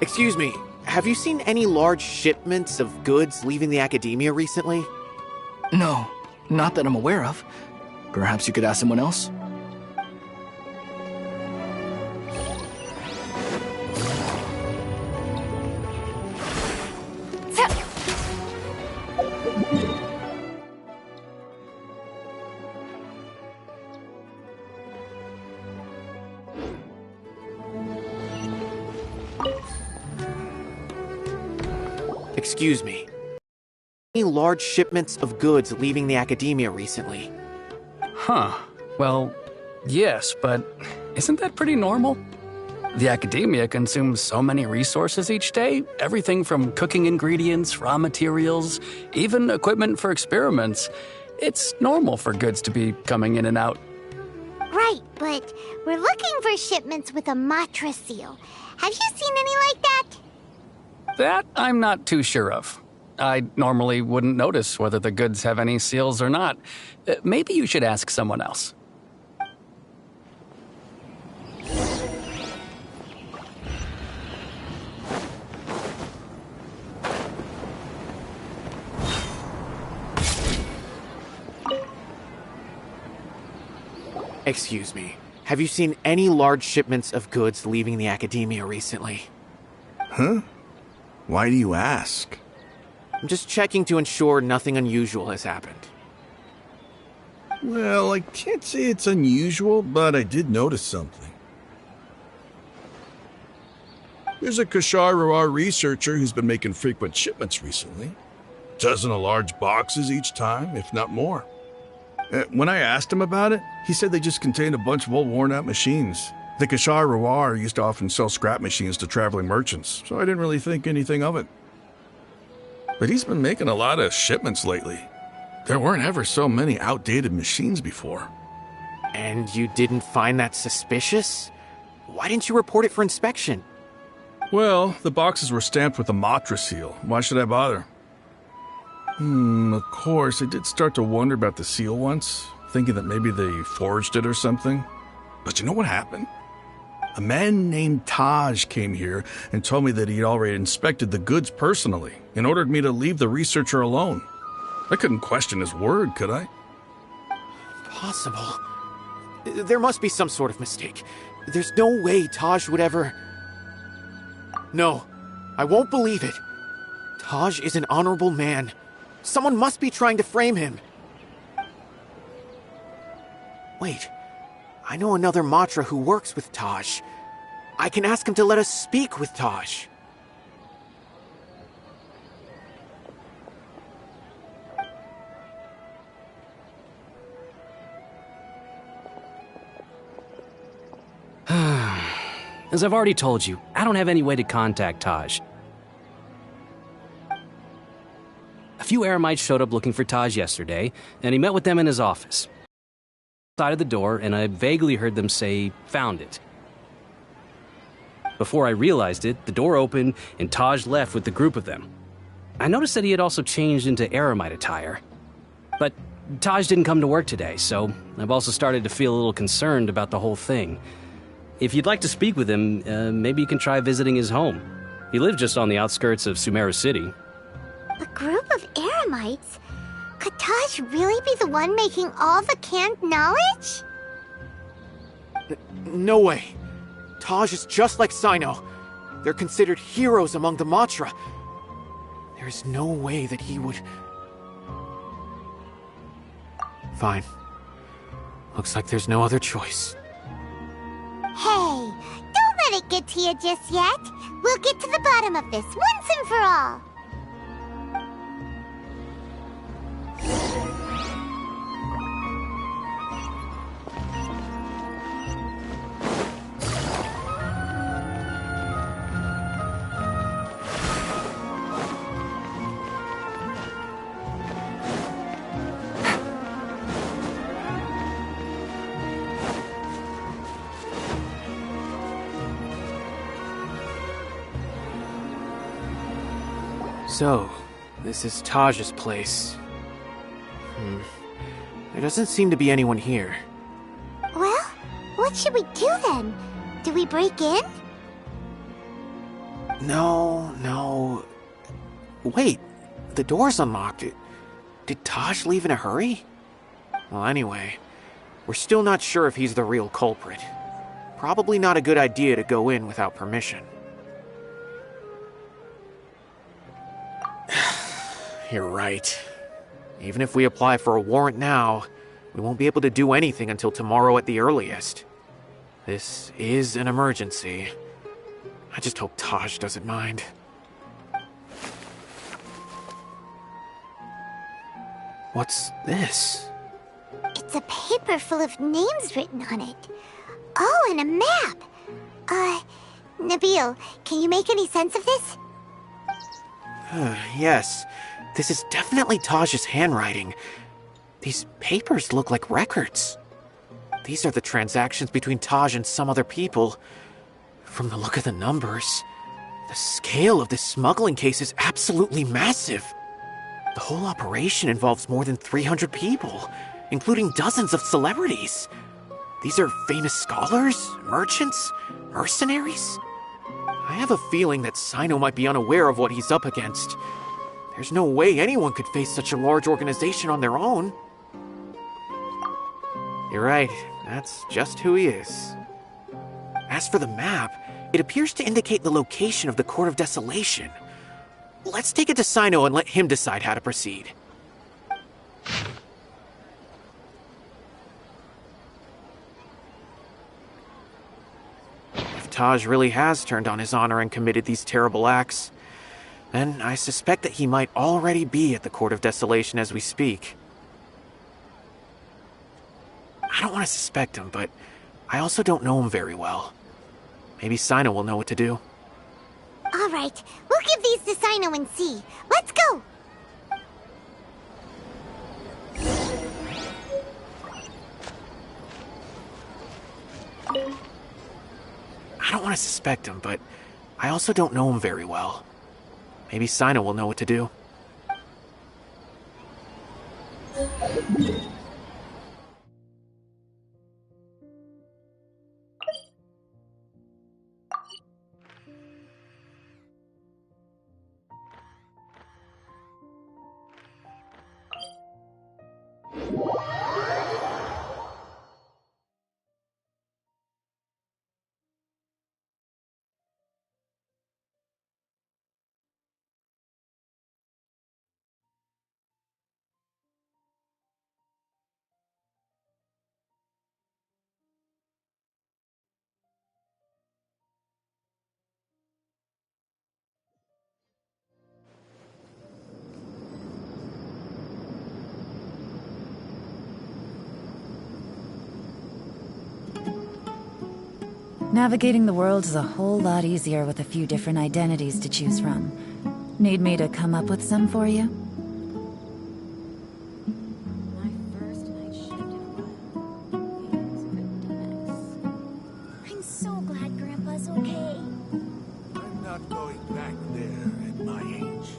Excuse me, have you seen any large shipments of goods leaving the academia recently? No, not that I'm aware of. Perhaps you could ask someone else? Excuse me. Any large shipments of goods leaving the academia recently? Huh. Well, yes, but isn't that pretty normal? The academia consumes so many resources each day, everything from cooking ingredients, raw materials, even equipment for experiments. It's normal for goods to be coming in and out. Right, but we're looking for shipments with a Matra seal. Have you seen any like that? That I'm not too sure of. I normally wouldn't notice whether the goods have any seals or not. Maybe you should ask someone else. Excuse me, have you seen any large shipments of goods leaving the academia recently? Huh? Why do you ask? I'm just checking to ensure nothing unusual has happened. Well, I can't say it's unusual, but I did notice something. There's a Kashar researcher who's been making frequent shipments recently. Dozen of large boxes each time, if not more. When I asked him about it, he said they just contained a bunch of old worn-out machines. The Kashar used to often sell scrap machines to traveling merchants, so I didn't really think anything of it. But he's been making a lot of shipments lately. There weren't ever so many outdated machines before. And you didn't find that suspicious? Why didn't you report it for inspection? Well, the boxes were stamped with a Matra seal. Why should I bother? Of course, I did start to wonder about the seal once, thinking that maybe they forged it or something. But you know what happened? A man named Taj came here and told me that he'd already inspected the goods personally and ordered me to leave the researcher alone. I couldn't question his word, could I? Possible. There must be some sort of mistake. There's no way Taj would ever... No, I won't believe it. Taj is an honorable man. Someone must be trying to frame him. Wait, I know another Matra who works with Taj. I can ask him to let us speak with Taj. As I've already told you, I don't have any way to contact Taj. A few Eremites showed up looking for Taj yesterday, and he met with them in his office. Outside of the door, and I vaguely heard them say, "Found it." Before I realized it, the door opened, and Taj left with the group of them. I noticed that he had also changed into Eremite attire. But Taj didn't come to work today, so I've also started to feel a little concerned about the whole thing. If you'd like to speak with him, maybe you can try visiting his home. He lives just on the outskirts of Sumeru City. A group of Eremites? Could Taj really be the one making all the canned knowledge? No way. Taj is just like Sino. They're considered heroes among the Matra. There is no way that he would... Fine. Looks like there's no other choice. Hey, don't let it get to you just yet. We'll get to the bottom of this once and for all. So, this is Taj's place. There doesn't seem to be anyone here. Well, what should we do then? Do we break in? No. Wait, the door's unlocked. Did Taj leave in a hurry? Well, anyway, we're still not sure if he's the real culprit. Probably not a good idea to go in without permission. You're right. Even if we apply for a warrant now, we won't be able to do anything until tomorrow at the earliest. This is an emergency. I just hope Taj doesn't mind. What's this? It's a paper full of names written on it. Oh, and a map. Nabil, can you make any sense of this? Yes, this is definitely Taj's handwriting. These papers look like records. These are the transactions between Taj and some other people. From the look of the numbers, the scale of this smuggling case is absolutely massive. The whole operation involves more than 300 people, including dozens of celebrities. These are famous scholars, merchants, mercenaries. I have a feeling that Sino might be unaware of what he's up against. There's no way anyone could face such a large organization on their own. You're right, that's just who he is. As for the map, it appears to indicate the location of the Court of Desolation. Let's take it to Sino and let him decide how to proceed. If Taj really has turned on his honor and committed these terrible acts, then I suspect that he might already be at the Court of Desolation as we speak. I don't want to suspect him, but I also don't know him very well. Maybe Sino will know what to do. All right, we'll give these to Sino and see. Let's go! I don't want to suspect him, but I also don't know him very well. Maybe Sino will know what to do. Navigating the world is a whole lot easier with a few different identities to choose from. Need me to come up with some for you? My first night shift in a while. Feels a bit tense. I'm so glad Grandpa's okay. I'm not going back there at my age.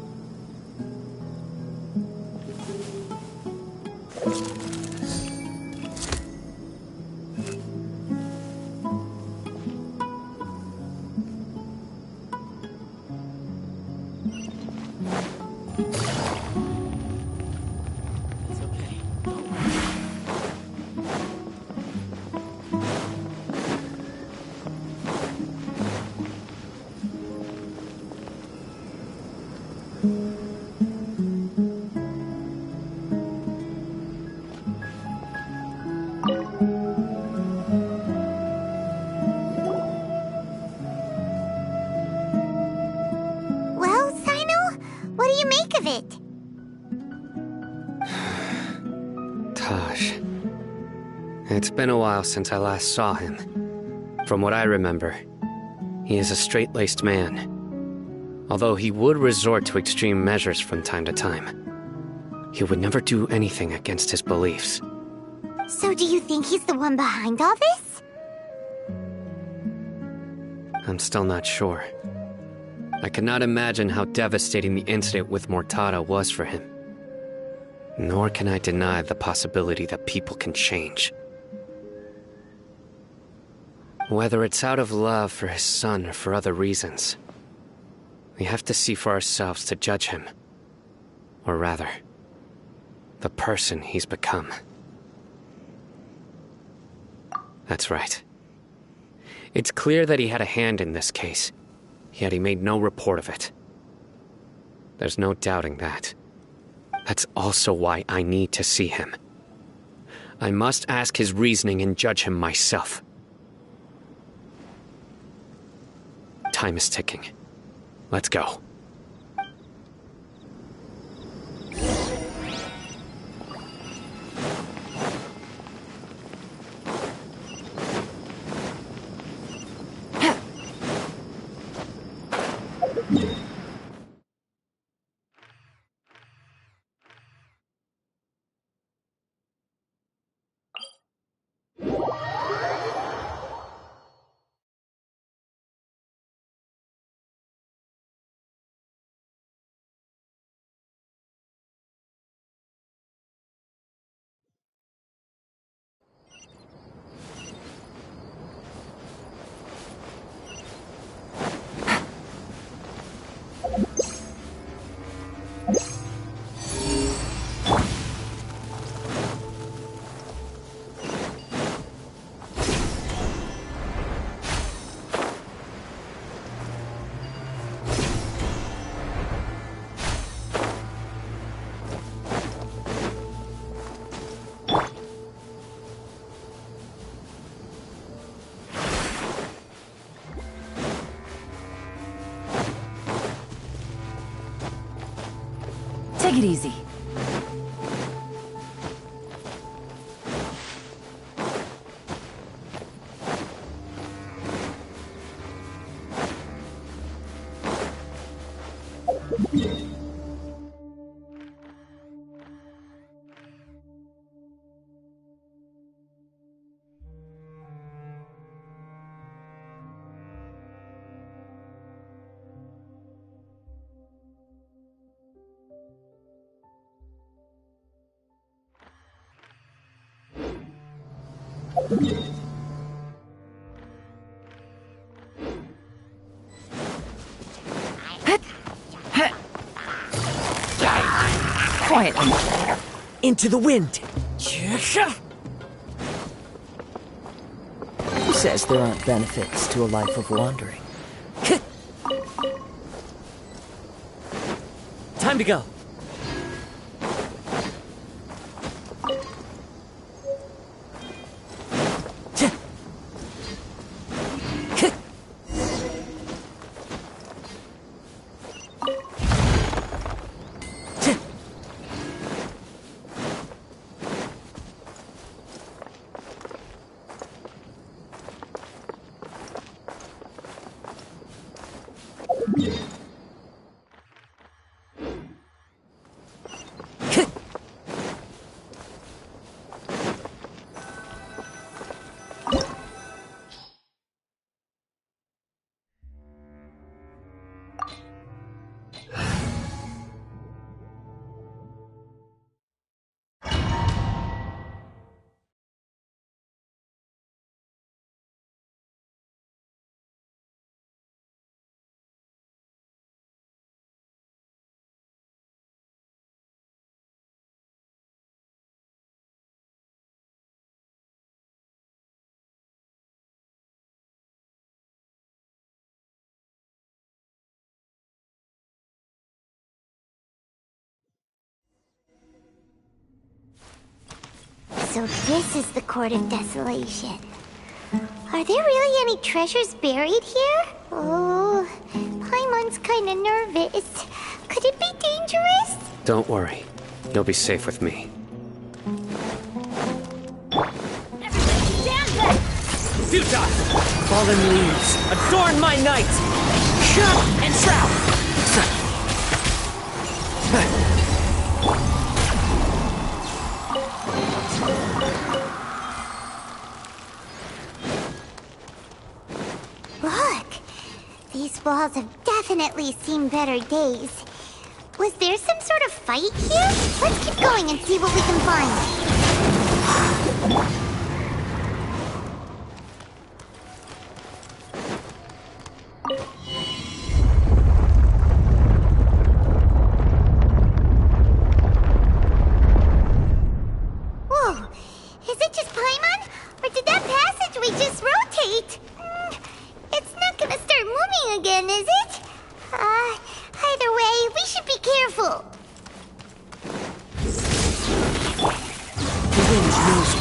Well, Sino, what do you make of it? Taj. It's been a while since I last saw him. From what I remember, he is a straight-laced man. Although he would resort to extreme measures from time to time, he would never do anything against his beliefs. So do you think he's the one behind all this? I'm still not sure. I cannot imagine how devastating the incident with Mortada was for him. Nor can I deny the possibility that people can change. Whether it's out of love for his son or for other reasons, We have to see for ourselves to judge him. Or rather, the person he's become. That's right. It's clear that he had a hand in this case, yet he made no report of it. There's no doubting that. That's also why I need to see him. I must ask his reasoning and judge him myself. Time is ticking. Let's go. Take it easy. Quietly. Into the wind. Who says there aren't benefits to a life of wandering? Time to go. So this is the Court of Desolation. Are there really any treasures buried here? Oh, Paimon's kinda nervous. Could it be dangerous? Don't worry. You'll be safe with me. Futa! Fallen leaves, adorn my night! Shut and shroud! Look! These walls have definitely seen better days. Was there some sort of fight here? Let's keep going and see what we can find. knows me.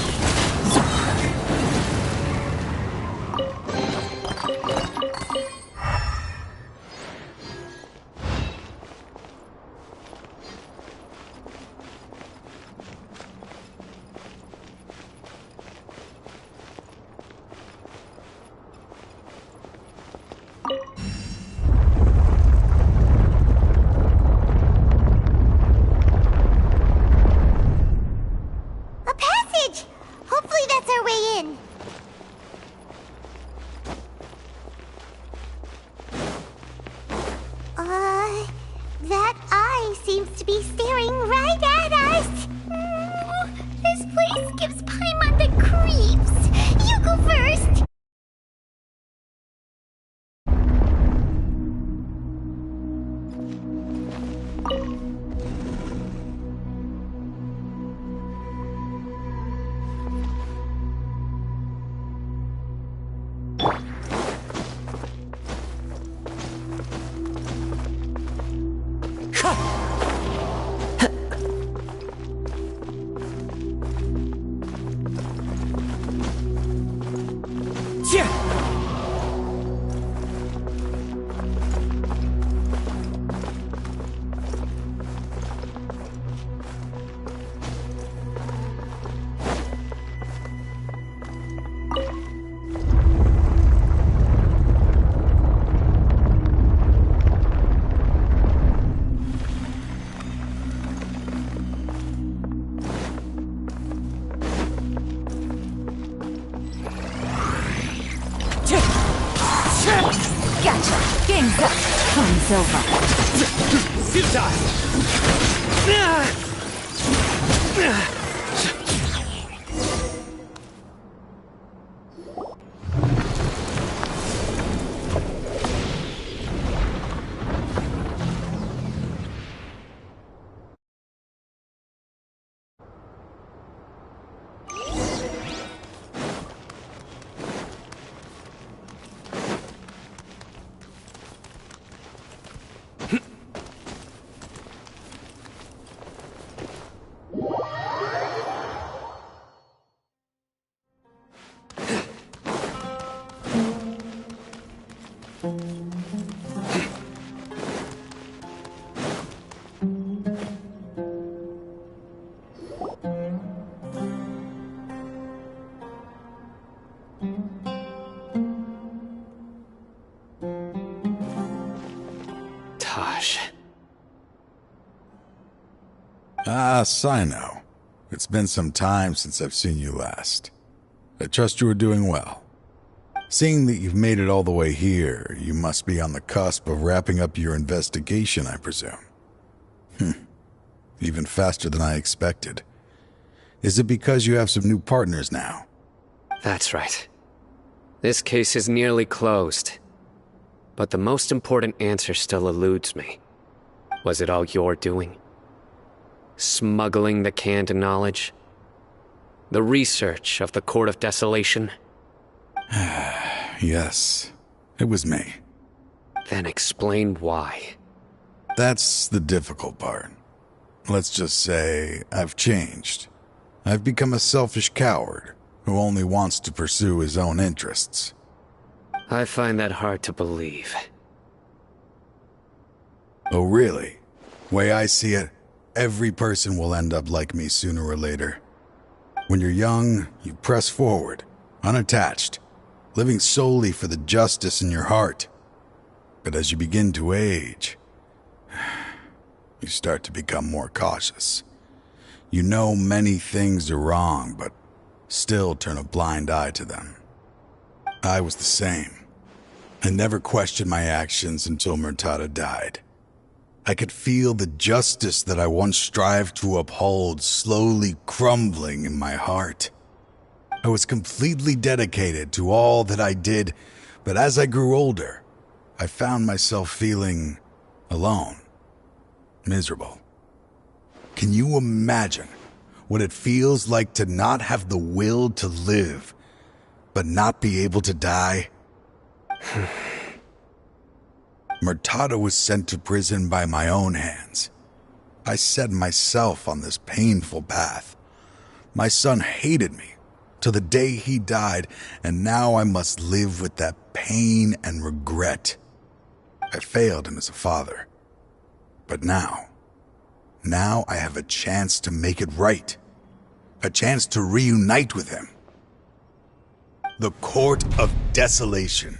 A passage! Hopefully that's our way in. That eye seems to be staring right at us. This place gives Paimon the creeps. You go first. Gotcha! Game's up! Coin's over. Ah, Sino. It's been some time since I've seen you last. I trust you are doing well. Seeing that you've made it all the way here, you must be on the cusp of wrapping up your investigation, I presume. Even faster than I expected. Is it because you have some new partners now? That's right. This case is nearly closed. But the most important answer still eludes me. Was it all your doing? Smuggling the canned knowledge? The research of the Court of Desolation? Yes, it was me. Then explain why. That's the difficult part. Let's just say I've changed. I've become a selfish coward who only wants to pursue his own interests. I find that hard to believe. Oh, really? Way I see it, every person will end up like me sooner or later. When you're young, you press forward, unattached, living solely for the justice in your heart. But as you begin to age, you start to become more cautious. You know many things are wrong, but still turn a blind eye to them. I was the same. I never questioned my actions until Murtada died. I could feel the justice that I once strived to uphold slowly crumbling in my heart. I was completely dedicated to all that I did, but as I grew older, I found myself feeling alone, miserable. Can you imagine what it feels like to not have the will to live, but not be able to die? Murtada was sent to prison by my own hands. I set myself on this painful path, My son hated me till the day he died, and now I must live with that pain and regret. I failed him as a father. But now I have a chance to make it right. A chance to reunite with him. The Court of Desolation.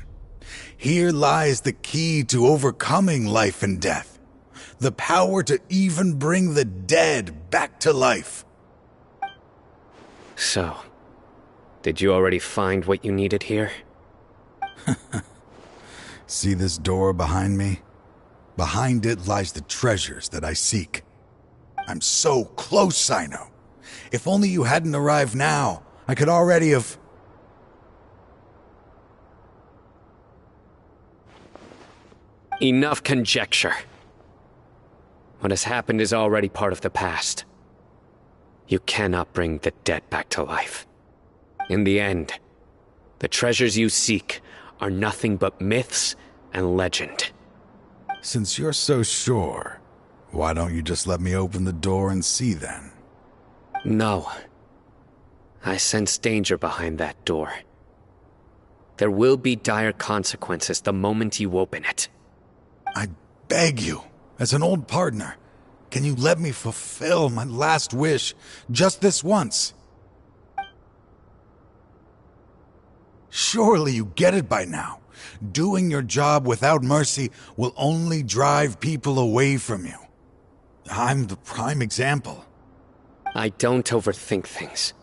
Here lies the key to overcoming life and death. The power to even bring the dead back to life. So, did you already find what you needed here? See this door behind me? Behind it lies the treasures that I seek. I'm so close, Sino. If only you hadn't arrived now, I could already have... Enough conjecture. What has happened is already part of the past. You cannot bring the dead back to life. In the end, the treasures you seek are nothing but myths and legend. Since you're so sure, why don't you just let me open the door and see then? No. I sense danger behind that door. There will be dire consequences the moment you open it. I beg you, as an old partner, can you let me fulfill my last wish just this once? Surely you get it by now. Doing your job without mercy will only drive people away from you. I'm the prime example. I don't overthink things.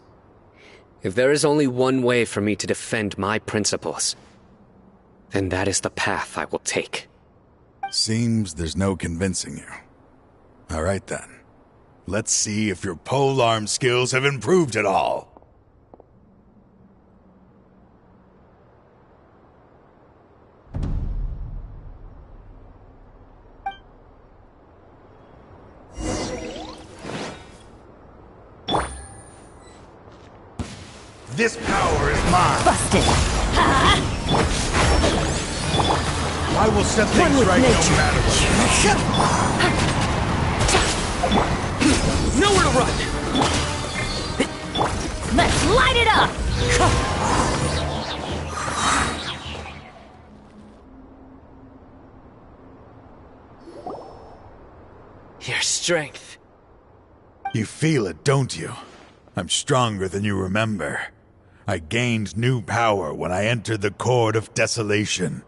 If there is only one way for me to defend my principles, then that is the path I will take. Seems there's no convincing you. All right then. Let's see if your polearm skills have improved at all. This power is mine. Busted. I will set things right no matter what. Nowhere to run. Let's light it up. Your strength. You feel it, don't you? I'm stronger than you remember. I gained new power when I entered the Court of Desolation.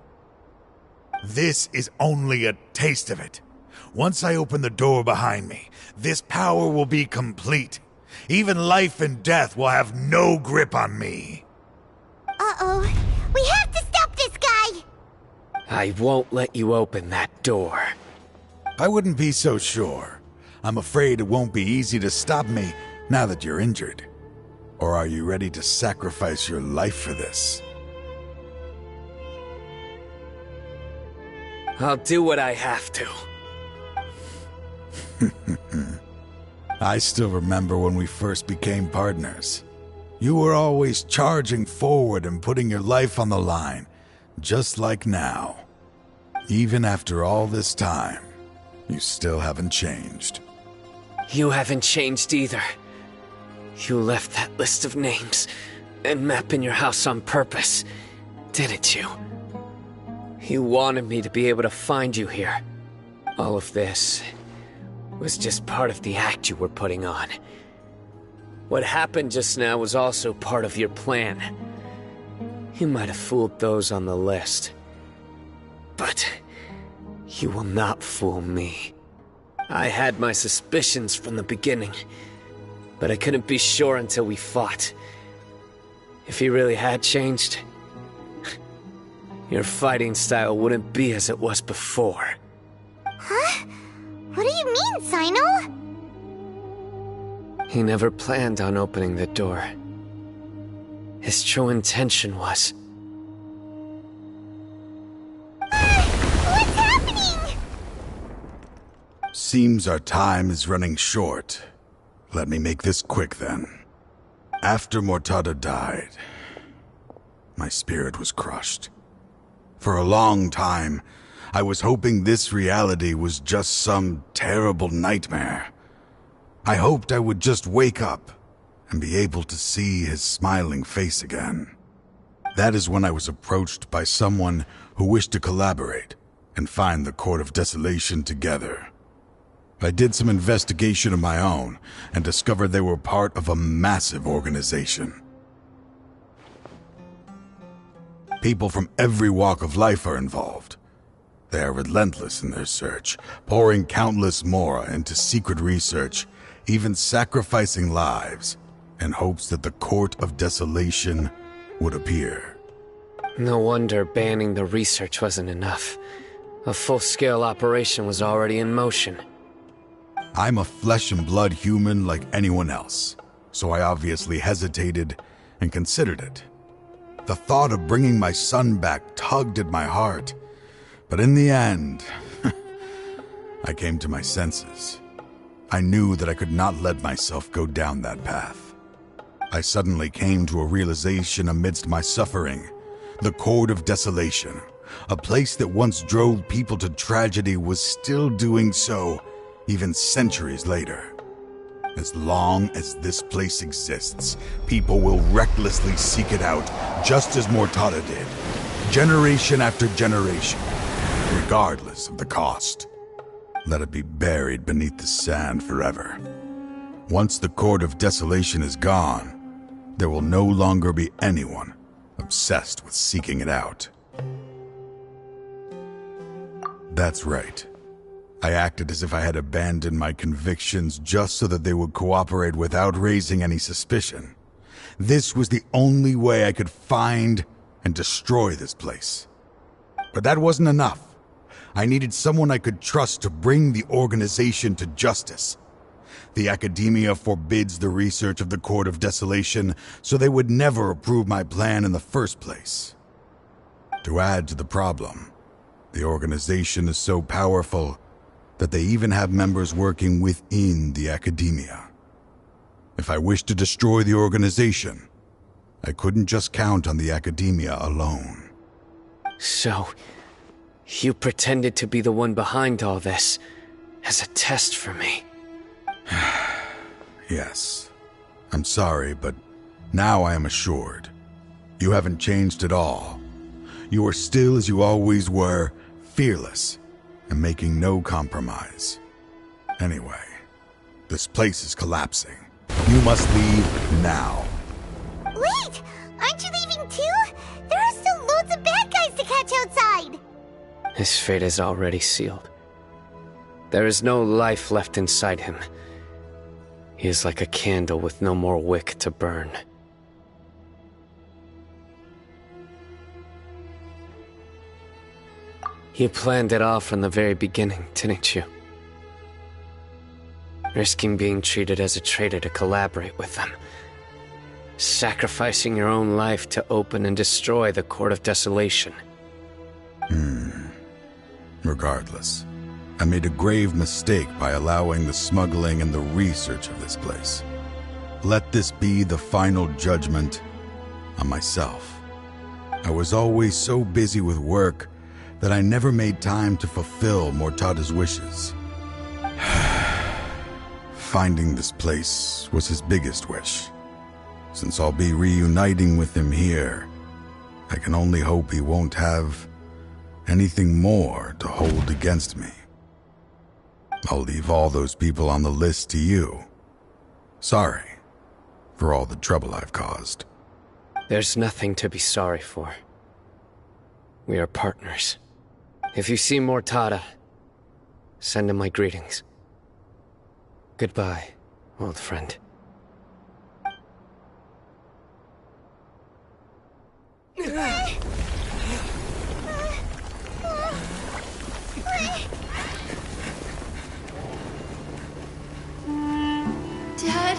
This is only a taste of it. Once I open the door behind me, this power will be complete. Even life and death will have no grip on me. Uh-oh. We have to stop this guy! I won't let you open that door. I wouldn't be so sure. I'm afraid it won't be easy to stop me now that you're injured. Or are you ready to sacrifice your life for this? I'll do what I have to. I still remember when we first became partners. You were always charging forward and putting your life on the line, just like now. Even after all this time, you still haven't changed. You haven't changed either. You left that list of names and map in your house on purpose, didn't you? You wanted me to be able to find you here. All of this was just part of the act you were putting on. What happened just now was also part of your plan. You might have fooled those on the list, but you will not fool me. I had my suspicions from the beginning, but I couldn't be sure until we fought. If he really had changed, your fighting style wouldn't be as it was before. Huh? What do you mean, Sino? He never planned on opening the door. His true intention was... What's happening? Seems our time is running short. Let me make this quick then. After Mortada died, my spirit was crushed. For a long time, I was hoping this reality was just some terrible nightmare. I hoped I would just wake up and be able to see his smiling face again. That is when I was approached by someone who wished to collaborate and find the Court of Desolation together. I did some investigation of my own and discovered they were part of a massive organization. People from every walk of life are involved. They are relentless in their search, pouring countless mora into secret research, even sacrificing lives in hopes that the Court of Desolation would appear. No wonder banning the research wasn't enough. A full-scale operation was already in motion. I'm a flesh and blood human like anyone else, so I obviously hesitated and considered it. The thought of bringing my son back tugged at my heart, but in the end, I came to my senses. I knew that I could not let myself go down that path. I suddenly came to a realization amidst my suffering. The Court of Desolation, a place that once drove people to tragedy, was still doing so even centuries later. As long as this place exists, people will recklessly seek it out, just as Mortada did, generation after generation, regardless of the cost. Let it be buried beneath the sand forever. Once the Court of Desolation is gone, there will no longer be anyone obsessed with seeking it out. That's right. I acted as if I had abandoned my convictions just so that they would cooperate without raising any suspicion. This was the only way I could find and destroy this place. But that wasn't enough. I needed someone I could trust to bring the organization to justice. The academia forbids the research of the Court of Desolation, so they would never approve my plan in the first place. To add to the problem, the organization is so powerful that they even have members working within the academia. If I wished to destroy the organization, I couldn't just count on the academia alone. So, you pretended to be the one behind all this, as a test for me. Yes. I'm sorry, but now I am assured. You haven't changed at all. You are still as you always were, fearless, and making no compromise. Anyway, this place is collapsing. You must leave now. Wait! Aren't you leaving too? There are still loads of bad guys to catch outside! His fate is already sealed. There is no life left inside him. He is like a candle with no more wick to burn. You planned it all from the very beginning, didn't you? Risking being treated as a traitor to collaborate with them. Sacrificing your own life to open and destroy the Court of Desolation. Regardless, I made a grave mistake by allowing the smuggling and the research of this place. Let this be the final judgment on myself. I was always so busy with work that I never made time to fulfill Mortada's wishes. Finding this place was his biggest wish. Since I'll be reuniting with him here, I can only hope he won't have anything more to hold against me. I'll leave all those people on the list to you. Sorry for all the trouble I've caused. There's nothing to be sorry for. We are partners. If you see Mortada, send him my greetings. Goodbye, old friend. Dad,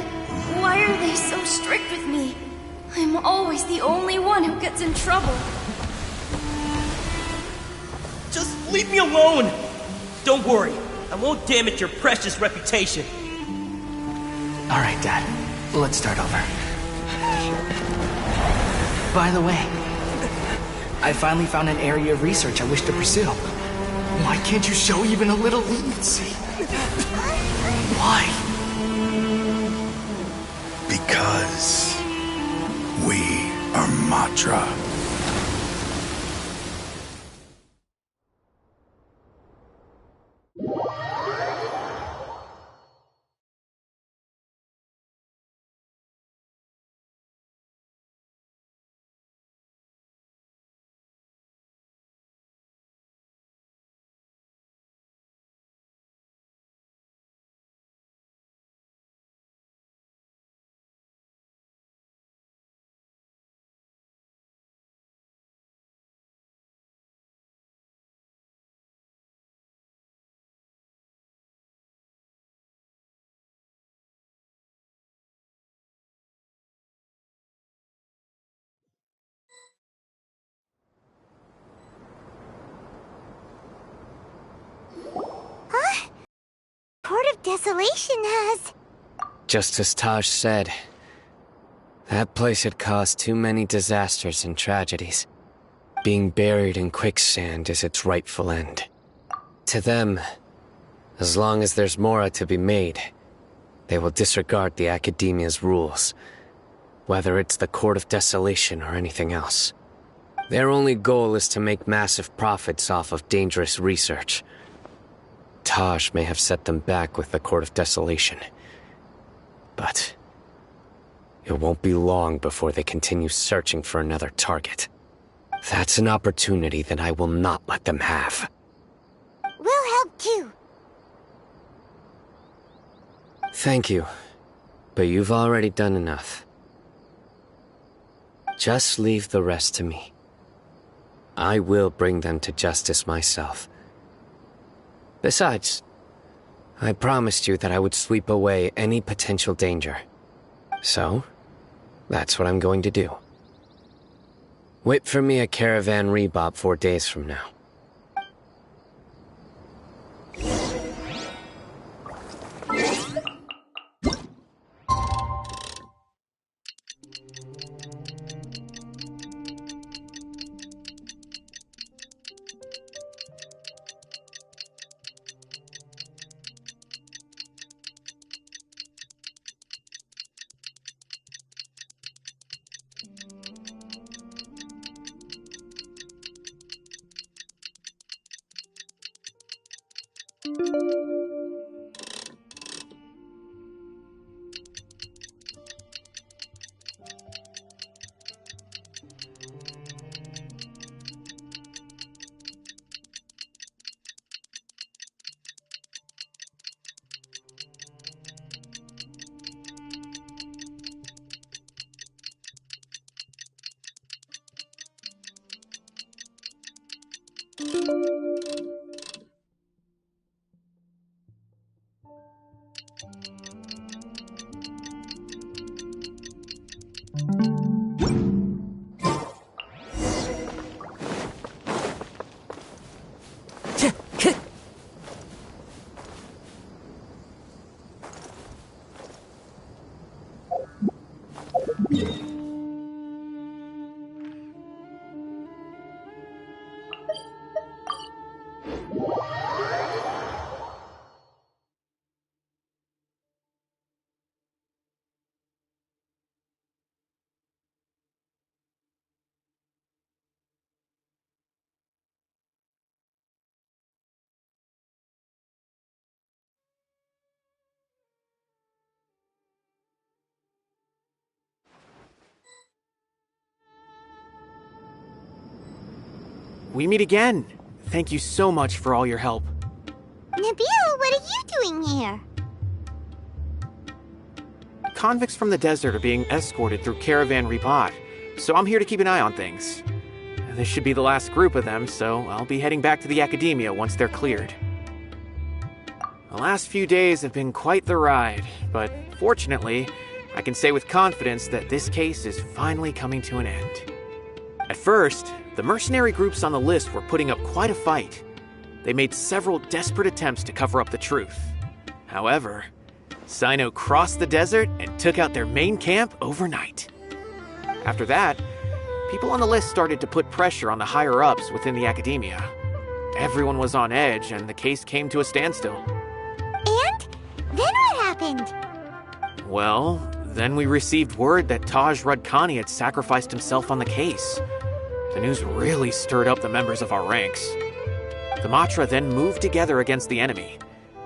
why are they so strict with me? I'm always the only one who gets in trouble. Just leave me alone! Don't worry, I won't damage your precious reputation. Alright, Dad. Let's start over. By the way, I finally found an area of research I wish to pursue. Why can't you show even a little leniency? Why? Because mantra. Court of Desolation has... Just as Taj said, that place had caused too many disasters and tragedies. Being buried in quicksand is its rightful end. To them, as long as there's Mora to be made, they will disregard the Academia's rules, whether it's the Court of Desolation or anything else. Their only goal is to make massive profits off of dangerous research. Taj may have set them back with the Court of Desolation, but it won't be long before they continue searching for another target. That's an opportunity that I will not let them have. We'll help too. Thank you, but you've already done enough. Just leave the rest to me. I will bring them to justice myself. Besides, I promised you that I would sweep away any potential danger. So, that's what I'm going to do. Wait for me at Caravan Rebop 4 days from now. We meet again. Thank you so much for all your help. Nabil, what are you doing here? Convicts from the desert are being escorted through Caravan Rebop, so I'm here to keep an eye on things. This should be the last group of them, so I'll be heading back to the Academia once they're cleared. The last few days have been quite the ride, but fortunately, I can say with confidence that this case is finally coming to an end. At first, the mercenary groups on the list were putting up quite a fight. They made several desperate attempts to cover up the truth. However, Sino crossed the desert and took out their main camp overnight. After that, people on the list started to put pressure on the higher-ups within the Academia. Everyone was on edge, and the case came to a standstill. And? Then what happened? Well, Then we received word that Taj Radkani had sacrificed himself on the case. The news really stirred up the members of our ranks. The Matra then moved together against the enemy.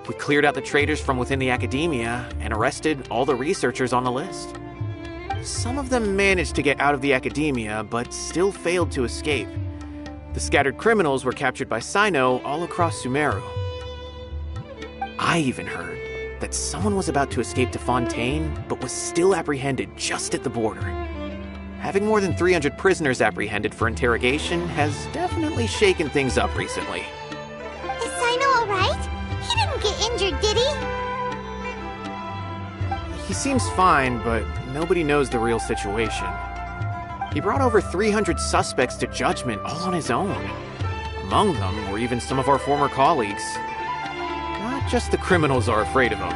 We cleared out the traitors from within the academia and arrested all the researchers on the list. Some of them managed to get out of the academia, but still failed to escape. The scattered criminals were captured by Sino all across Sumeru. I even heard that someone was about to escape to Fontaine, but was still apprehended just at the border. Having more than 300 prisoners apprehended for interrogation has definitely shaken things up recently. Is Sino alright? He didn't get injured, did he? He seems fine, but nobody knows the real situation. He brought over 300 suspects to judgment all on his own. Among them were even some of our former colleagues. Not just the criminals are afraid of him.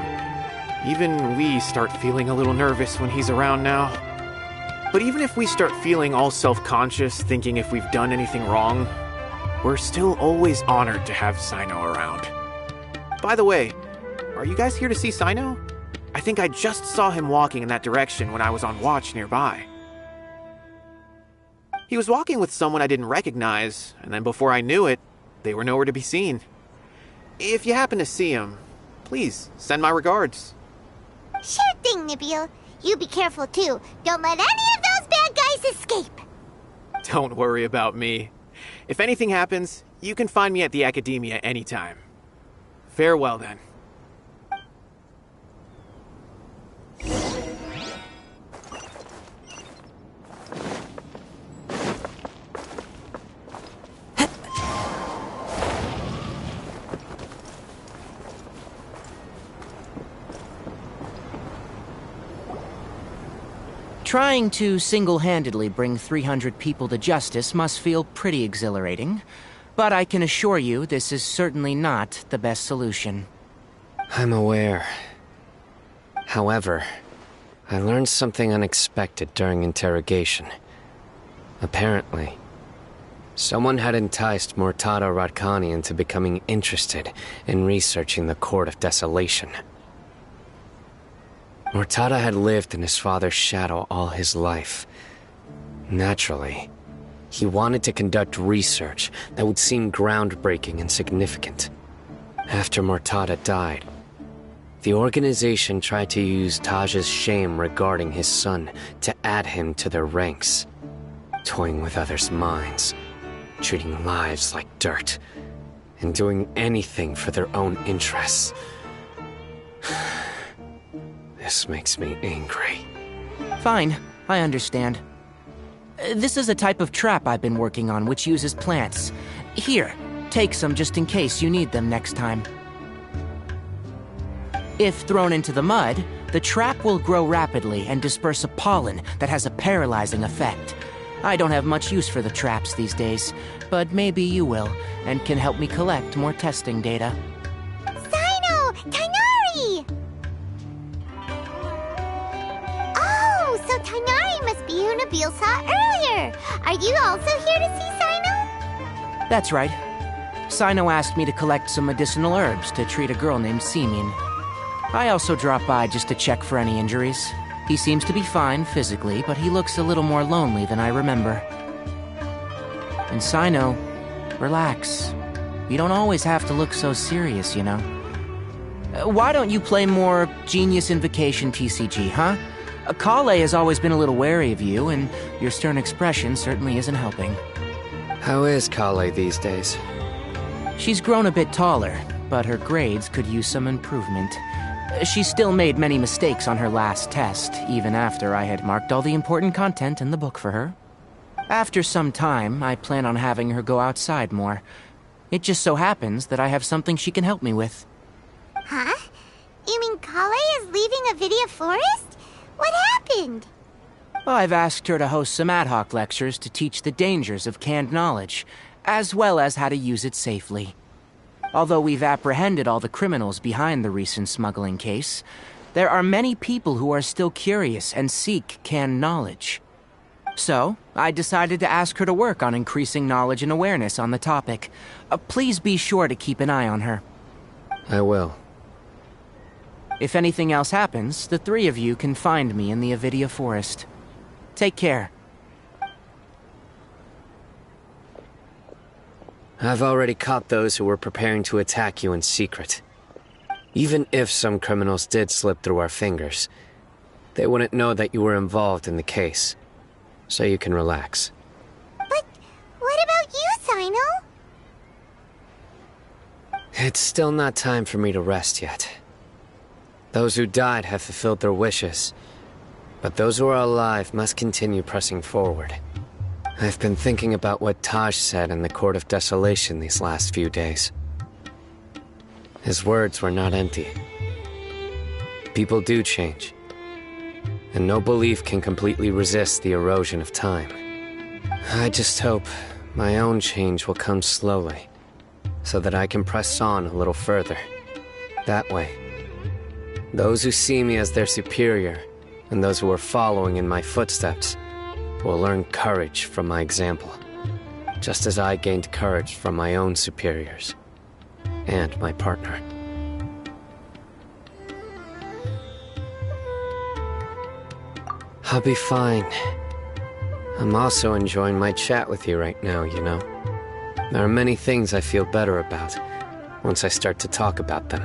Even we start feeling a little nervous when he's around now. But even if we start feeling all self-conscious, thinking if we've done anything wrong, we're still always honored to have Sino around. By the way, are you guys here to see Sino? I think I just saw him walking in that direction when I was on watch nearby. He was walking with someone I didn't recognize, and then before I knew it, they were nowhere to be seen. If you happen to see him, please send my regards. Sure thing, Nabil. You be careful too. Don't let any of those bad guys escape. Don't worry about me. If anything happens, you can find me at the Academia anytime. Farewell then. Trying to single-handedly bring 300 people to justice must feel pretty exhilarating, but I can assure you this is certainly not the best solution. I'm aware. However, I learned something unexpected during interrogation. Apparently, someone had enticed Murtada Radkani into becoming interested in researching the Court of Desolation. Murtada had lived in his father's shadow all his life. Naturally, he wanted to conduct research that would seem groundbreaking and significant. After Murtada died, the organization tried to use Taj's shame regarding his son to add him to their ranks, toying with others' minds, treating lives like dirt, and doing anything for their own interests. This makes me angry. Fine, I understand. This is a type of trap I've been working on which uses plants. Here, take some just in case you need them next time. If thrown into the mud, the trap will grow rapidly and disperse a pollen that has a paralyzing effect. I don't have much use for the traps these days, but maybe you will, and can help me collect more testing data. Sino! Tainari! Oh, so Tainari must be who Nabil saw earlier. Are you also here to see Sino? That's right. Sino asked me to collect some medicinal herbs to treat a girl named Simin. I also dropped by just to check for any injuries. He seems to be fine physically, but he looks a little more lonely than I remember. And Sino, relax. You don't always have to look so serious, you know. Why don't you play more Genius Invocation TCG, huh? Kale has always been a little wary of you, and your stern expression certainly isn't helping. How is Kale these days? She's grown a bit taller, but her grades could use some improvement. She still made many mistakes on her last test, even after I had marked all the important content in the book for her. After some time, I plan on having her go outside more. It just so happens that I have something she can help me with. Huh? You mean Kale is leaving Avidia Forest? What happened? I've asked her to host some ad hoc lectures to teach the dangers of canned knowledge, as well as how to use it safely. Although we've apprehended all the criminals behind the recent smuggling case, there are many people who are still curious and seek canned knowledge. So, I decided to ask her to work on increasing knowledge and awareness on the topic. Please be sure to keep an eye on her. I will. If anything else happens, the three of you can find me in the Avidia Forest. Take care. I've already caught those who were preparing to attack you in secret. Even if some criminals did slip through our fingers, they wouldn't know that you were involved in the case. So you can relax. But what about you, Sino? It's still not time for me to rest yet. Those who died have fulfilled their wishes, but those who are alive must continue pressing forward. I've been thinking about what Taj said in the Court of Desolation these last few days. His words were not empty. People do change, and no belief can completely resist the erosion of time. I just hope my own change will come slowly, so that I can press on a little further. That way, those who see me as their superior, and those who are following in my footsteps, will learn courage from my example, just as I gained courage from my own superiors, and my partner. I'll be fine. I'm also enjoying my chat with you right now, you know. There are many things I feel better about once I start to talk about them.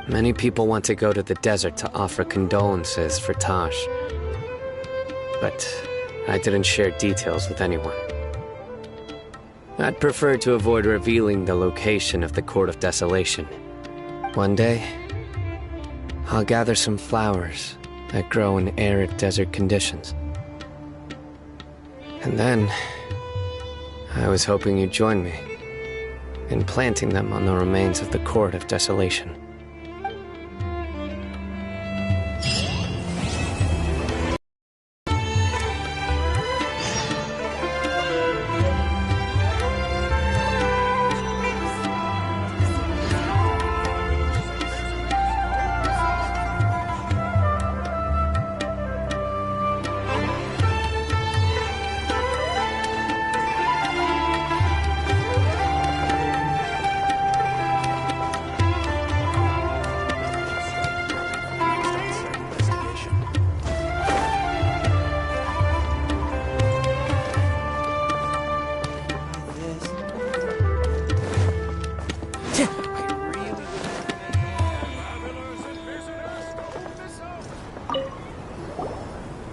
Many people want to go to the desert to offer condolences for Taj, but I didn't share details with anyone. I'd prefer to avoid revealing the location of the Court of Desolation. One day, I'll gather some flowers that grow in arid desert conditions. And then, I was hoping you'd join me in planting them on the remains of the Court of Desolation.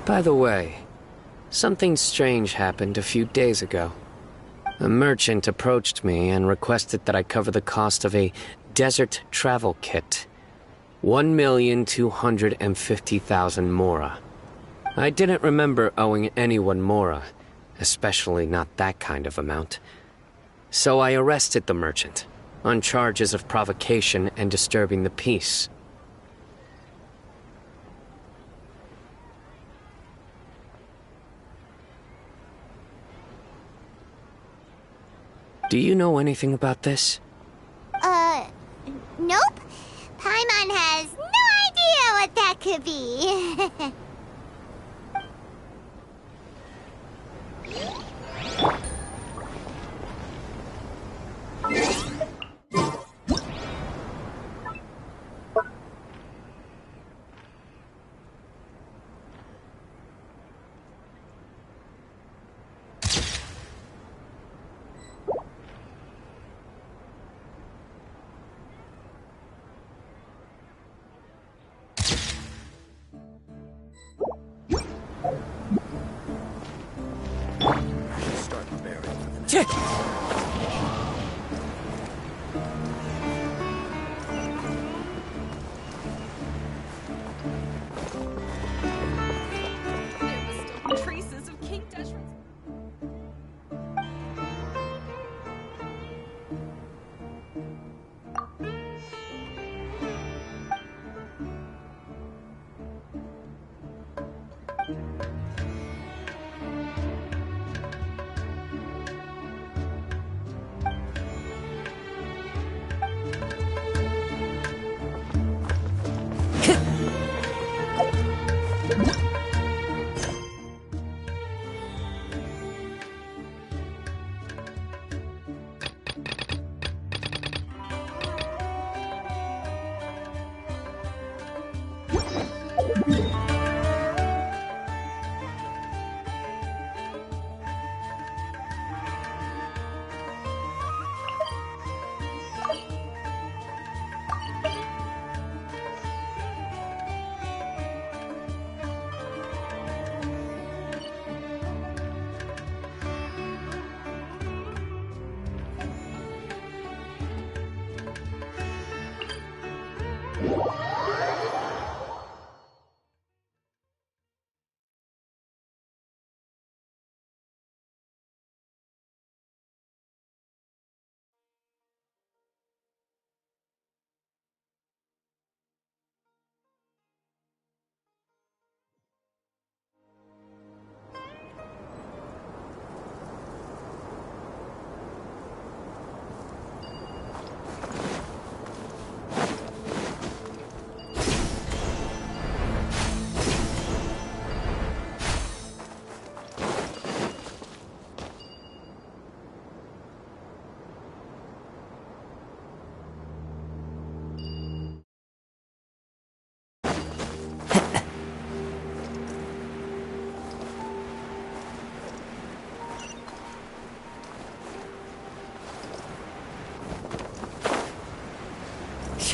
By the way, something strange happened a few days ago. A merchant approached me and requested that I cover the cost of a desert travel kit. 1,250,000 mora. I didn't remember owing anyone mora, especially not that kind of amount. So I arrested the merchant, on charges of provocation and disturbing the peace. Do you know anything about this? Nope. Paimon has no idea what that could be.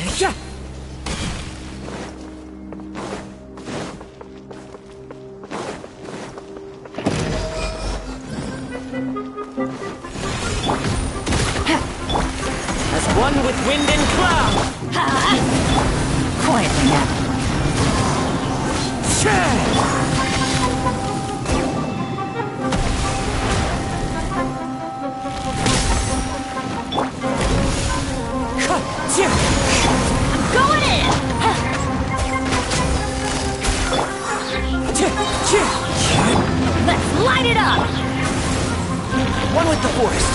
As one with wind and cloud! Quietly now. I'm going in! Let's light it up! One with the forest.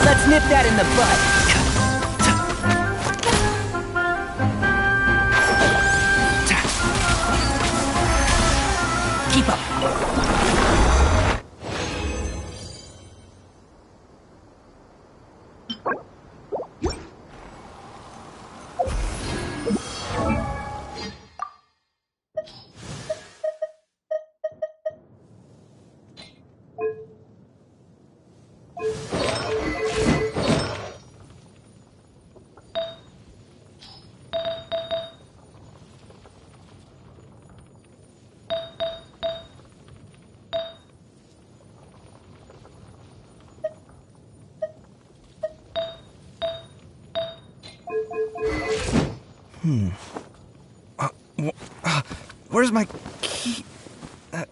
Let's nip that in the bud. Keep up. Where's my key? Not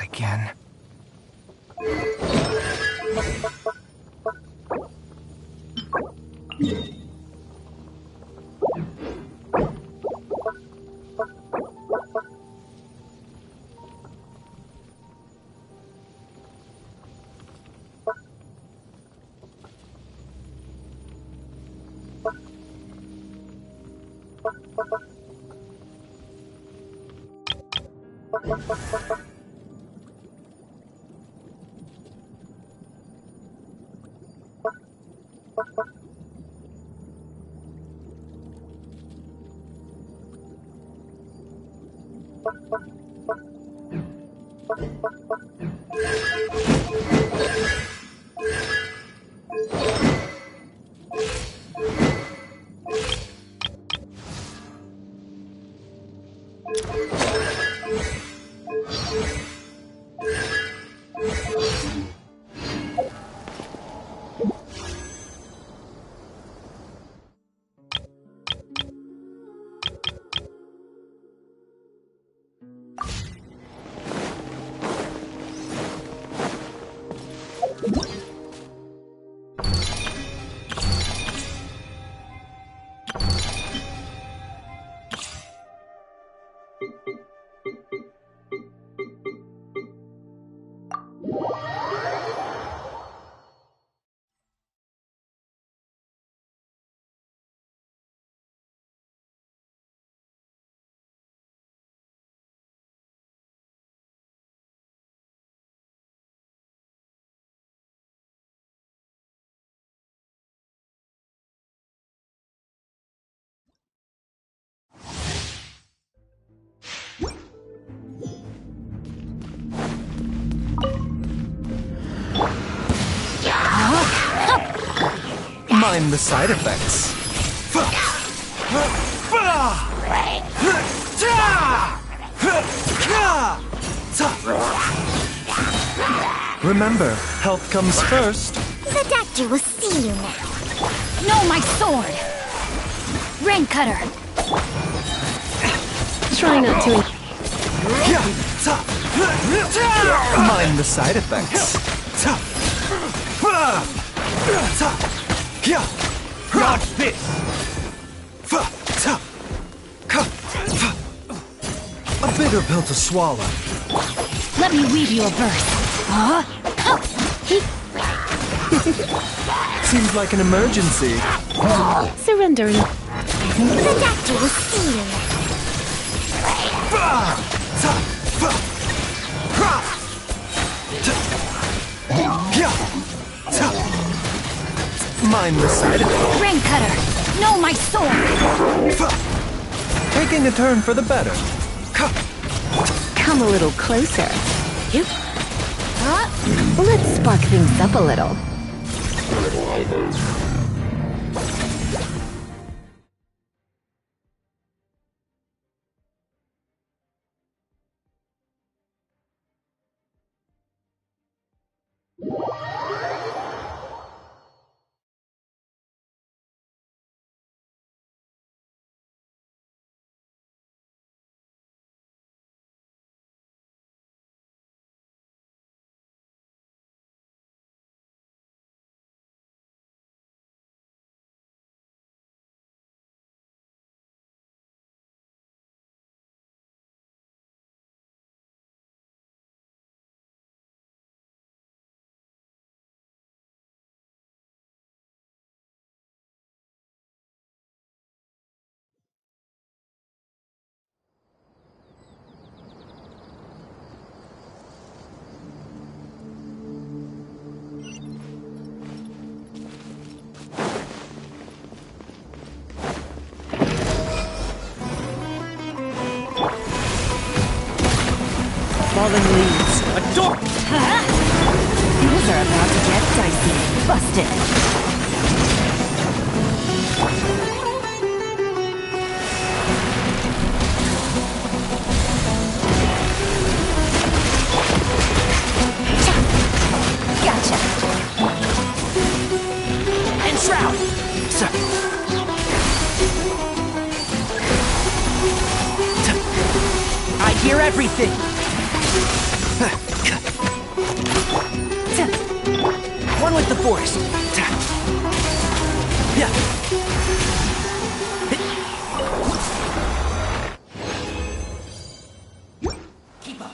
again. Mind the side effects. Remember, health comes first. The doctor will see you now. No, my sword! Rain cutter! Try not to... Mind the side effects. Watch this! A bitter pill to swallow. Let me weave you a verse. Seems like an emergency. Surrendering. The doctor will see you now. Mind the side effects. Rain cutter! No, my sword! Taking a turn for the better. Come a little closer. Let's spark things up a little. Fallen leaves. A door! Things are about to get dicey. Busted. Gotcha. And shroud! I hear everything! One with the force. Keep up.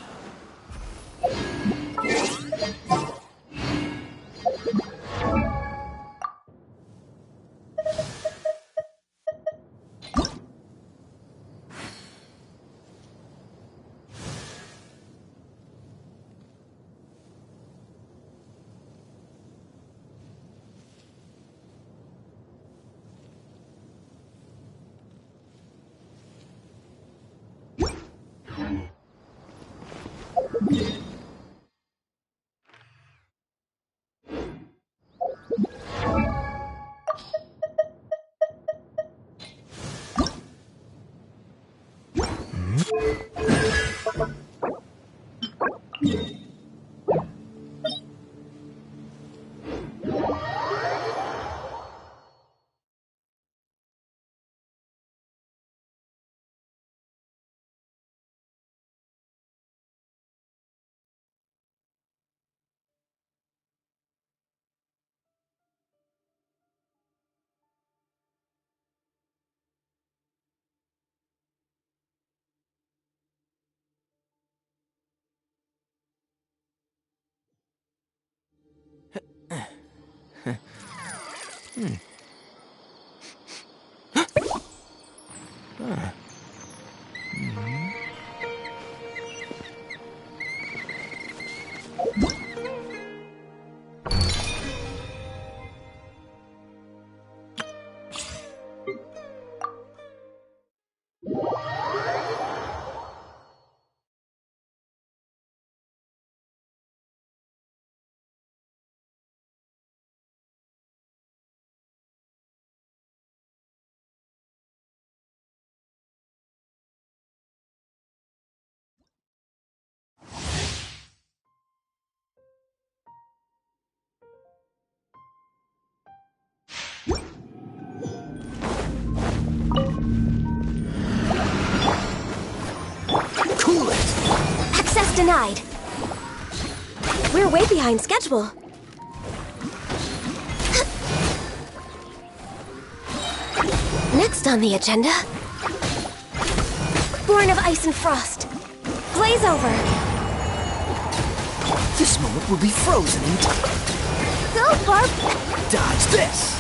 Access denied. We're way behind schedule. Next on the agenda, Born of Ice and Frost. Blaze over. This moment will be frozen in time. Go, Barb! Dodge this!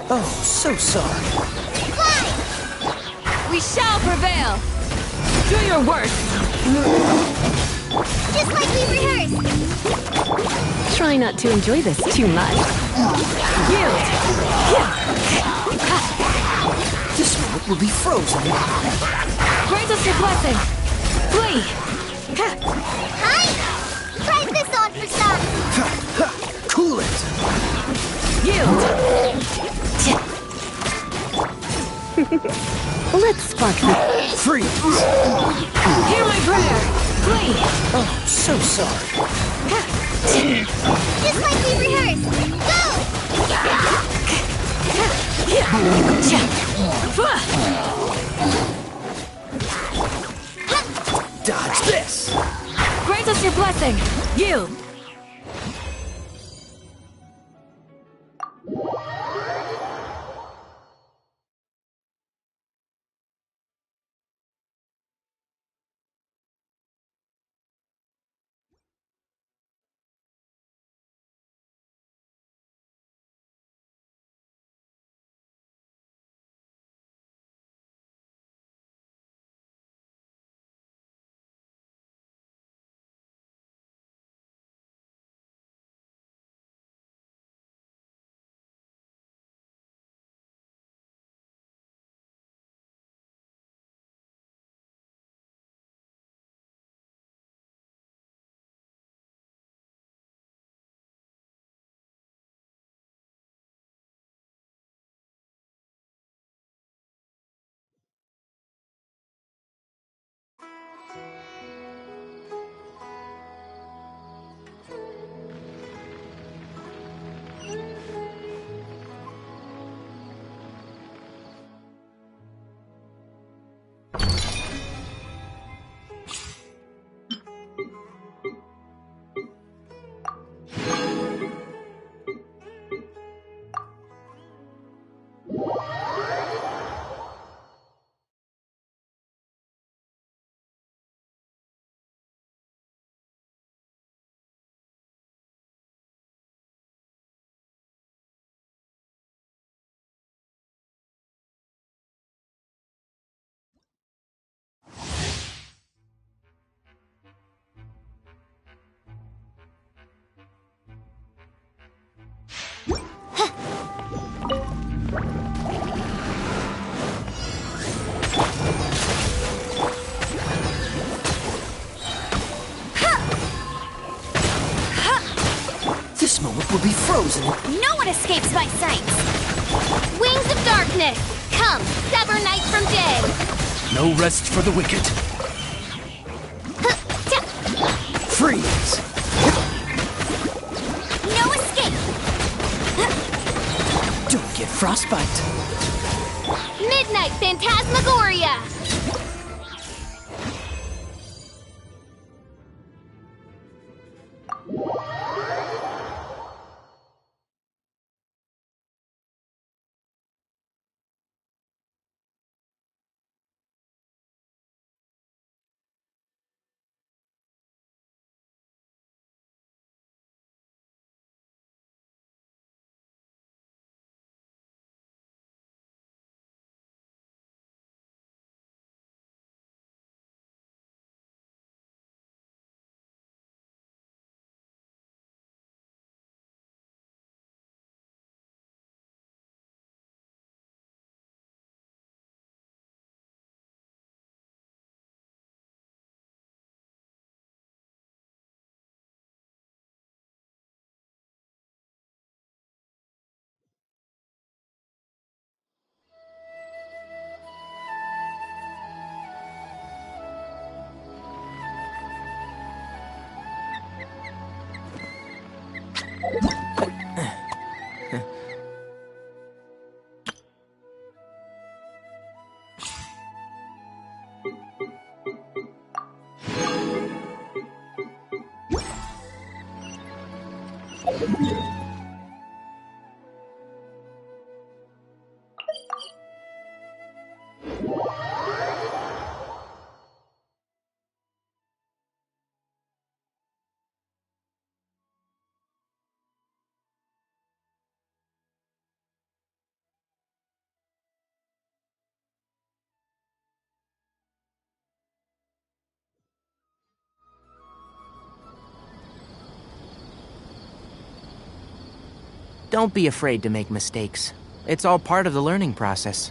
Oh, so sorry. We shall prevail! Do your worst! Just like we rehearsed! Try not to enjoy this too much. Yield! This moment will be frozen. Grant us your blessing! Flee! Hi! Try this on for some! Cool it! Yield! Let's spark the... Freeze! Hear my prayer! Flee! Oh, so sorry. Just like we rehearsed! Go! Dodge this! Grant us your blessing! Yield! This moment will be frozen. No one escapes my sight! Wings of darkness! Come, sever night from day! No rest for the wicked. Freeze! No escape! Don't get frostbite. Midnight Phantasmagoria! Don't be afraid to make mistakes. It's all part of the learning process.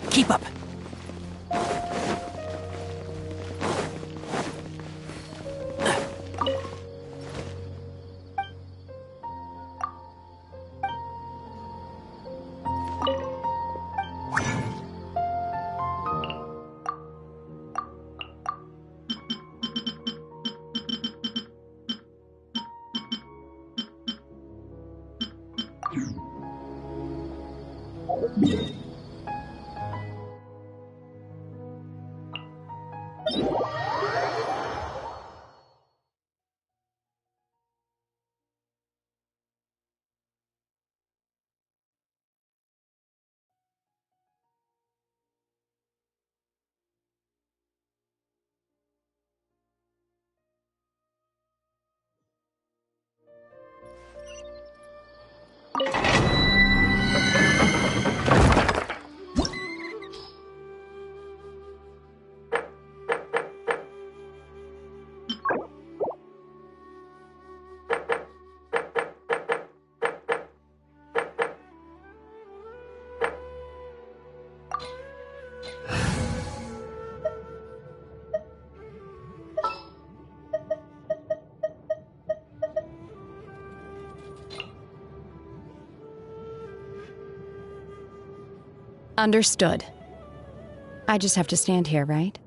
Keep up. Understood. I just have to stand here, right?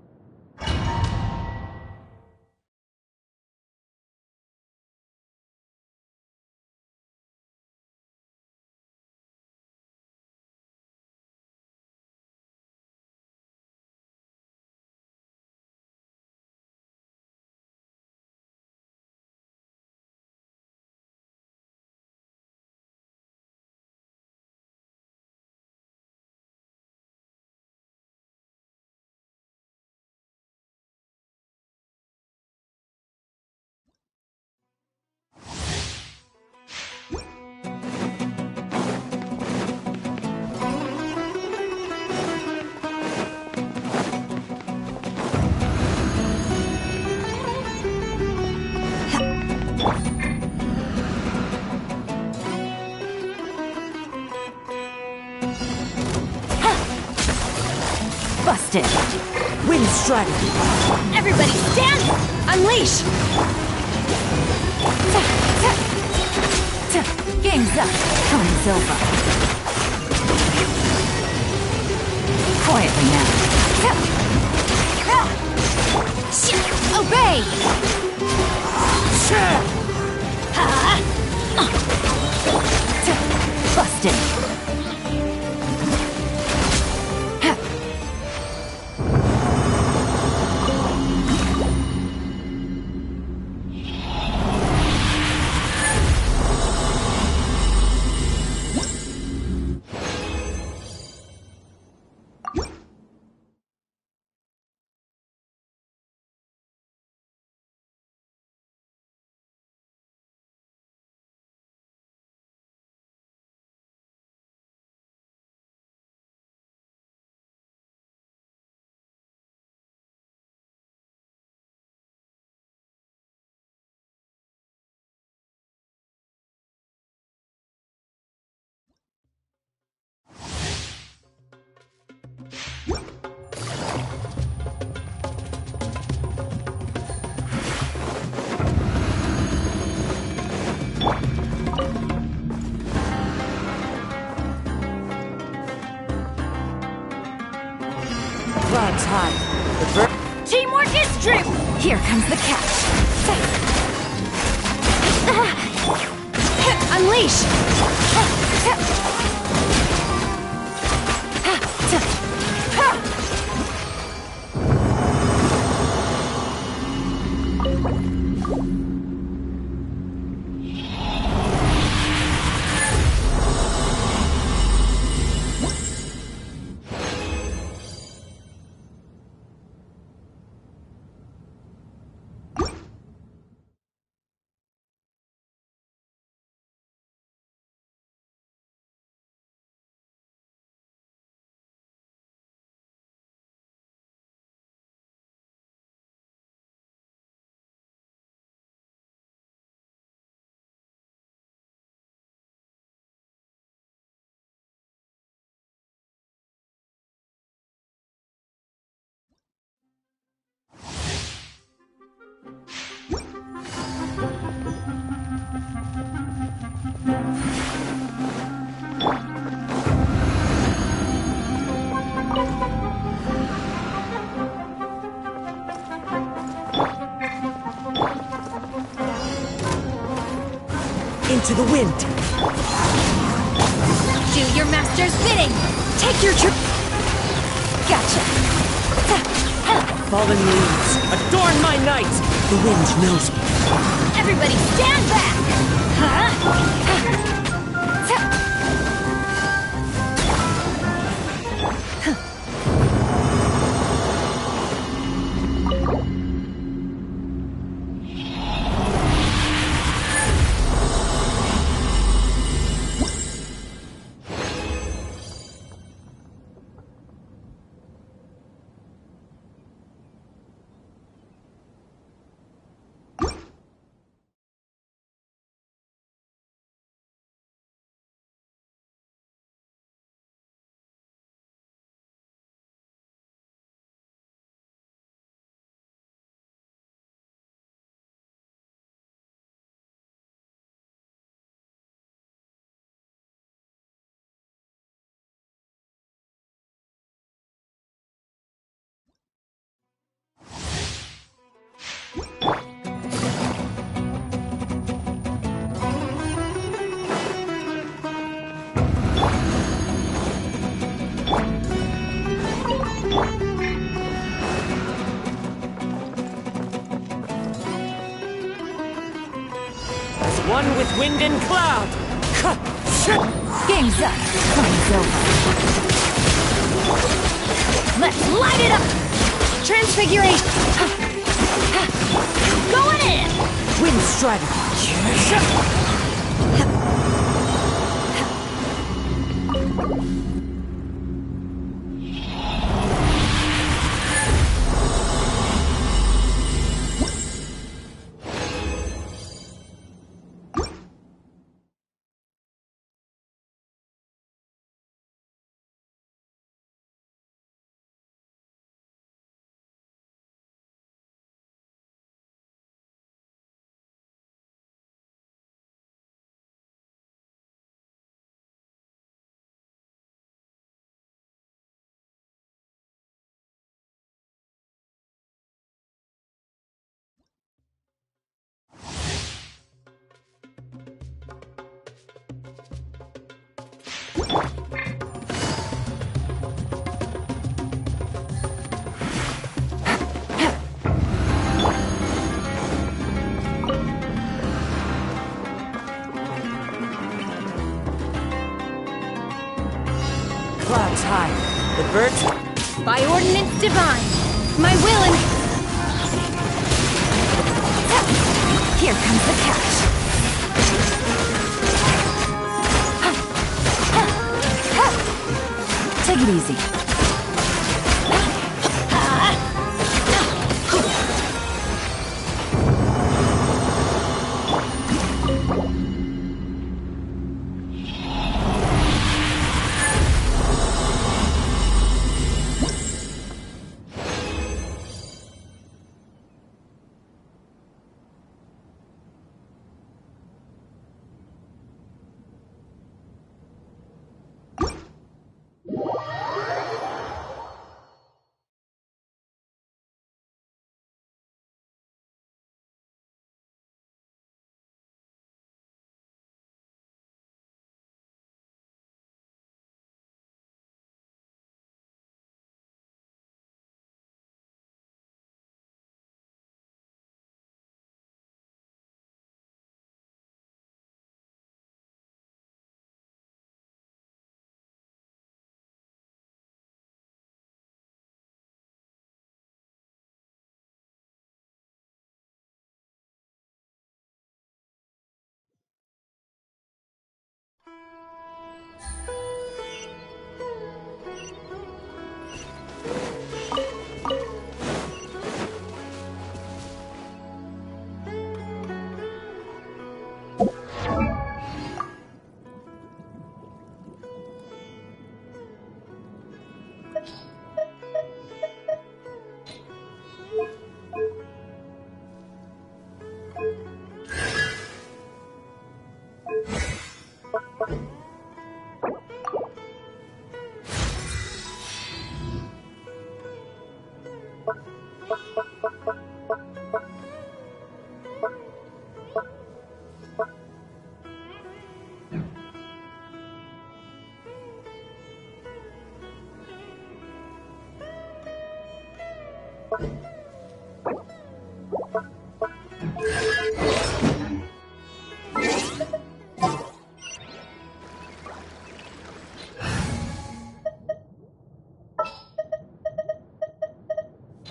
Busted! Wind strategy! Everybody stand! Unleash! Game's up! Time's over! Quietly now! Obey! Busted! Flag's high. Teamwork is true! Here comes the catch. Unleash! into the wind. Do your master's bidding! Take your trip. Gotcha. Fallen leaves, adorn my night. The wind knows me. Everybody stand back! One with wind and cloud. Game's up. Fun's over. Let's light it up! Transfiguration! Going in! Wind strategy. Clouds high. The birds. By ordinance divine, my will and... Here comes the catch. Take it easy.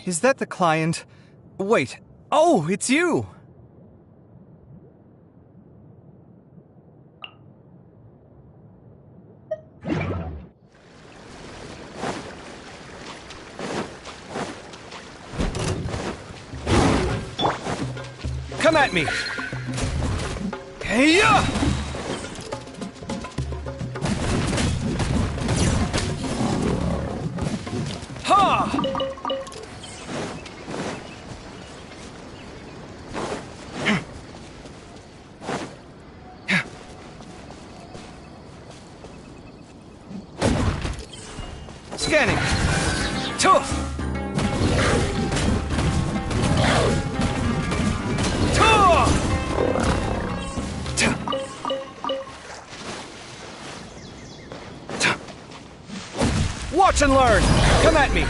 Is that the client? Wait. Oh, it's you! Come at me! Hey-ya! Ha! Scanning! Tough! Watch and learn! Come at me!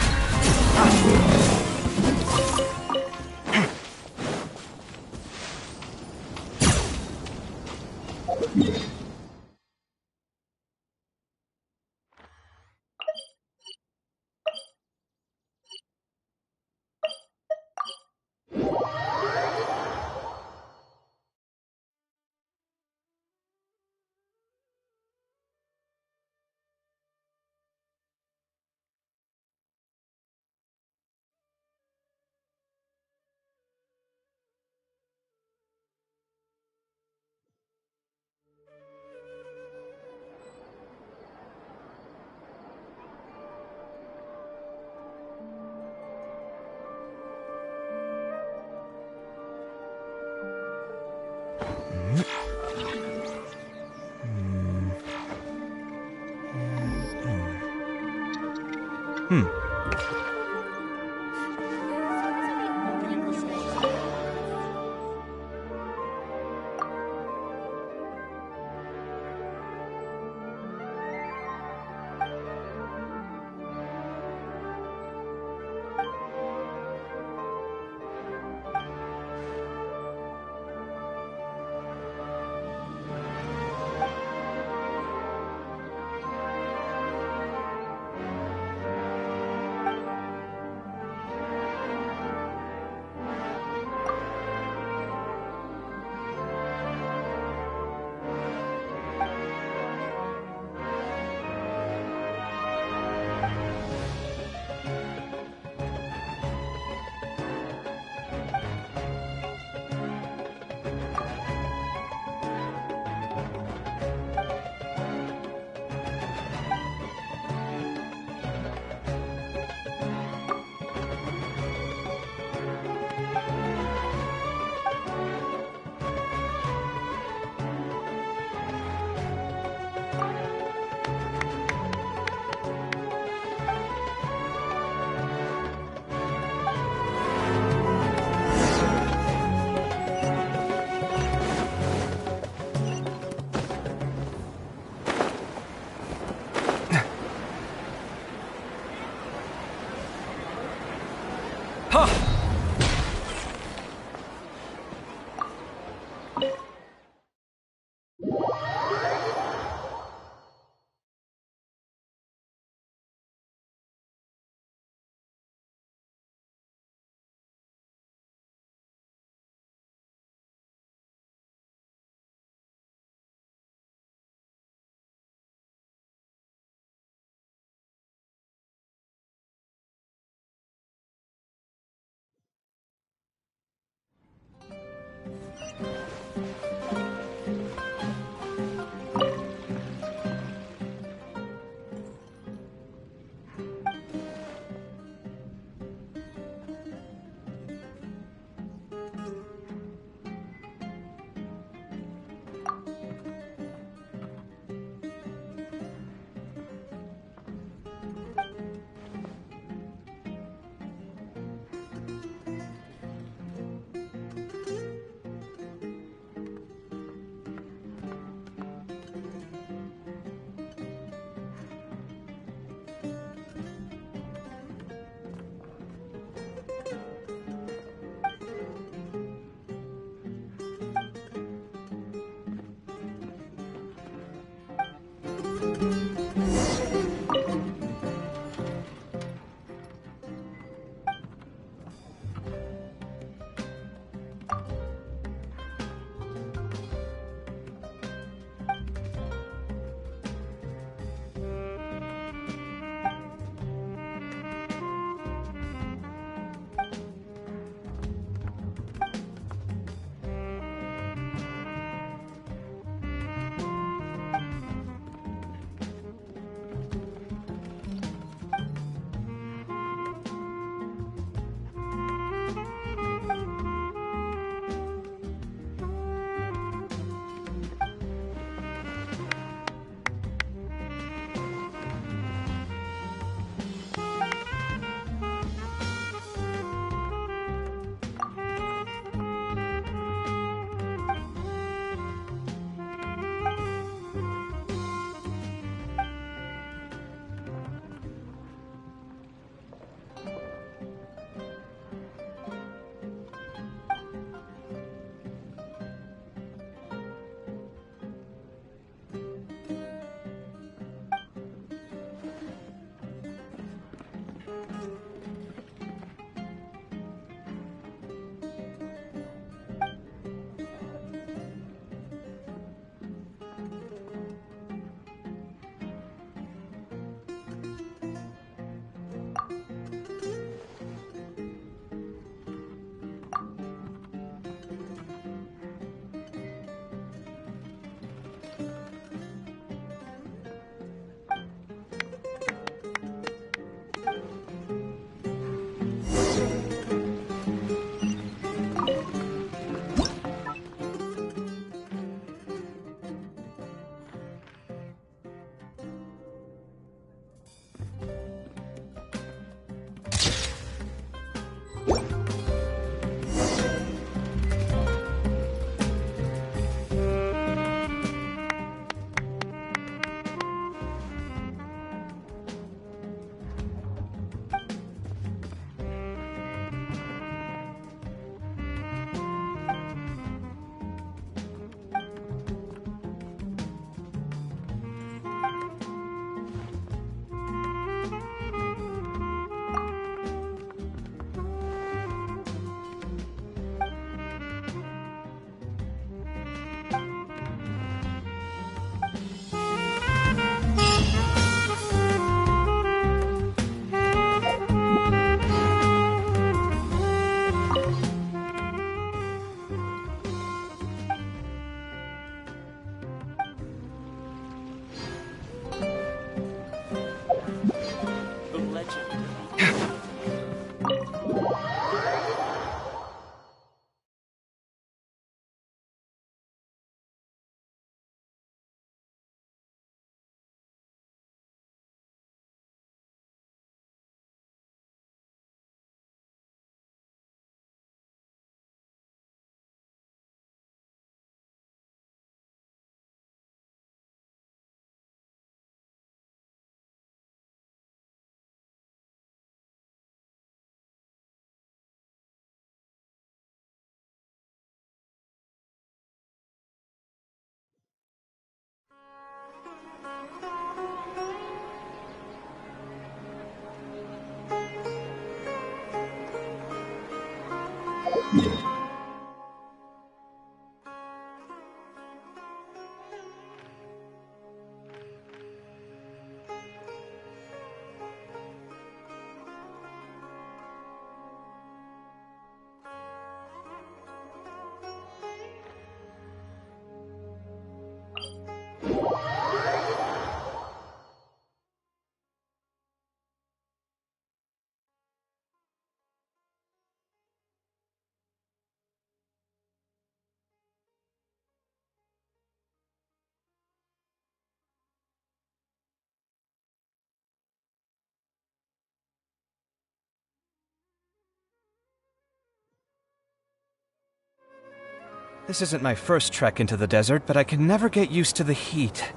This isn't my first trek into the desert, but I can never get used to the heat.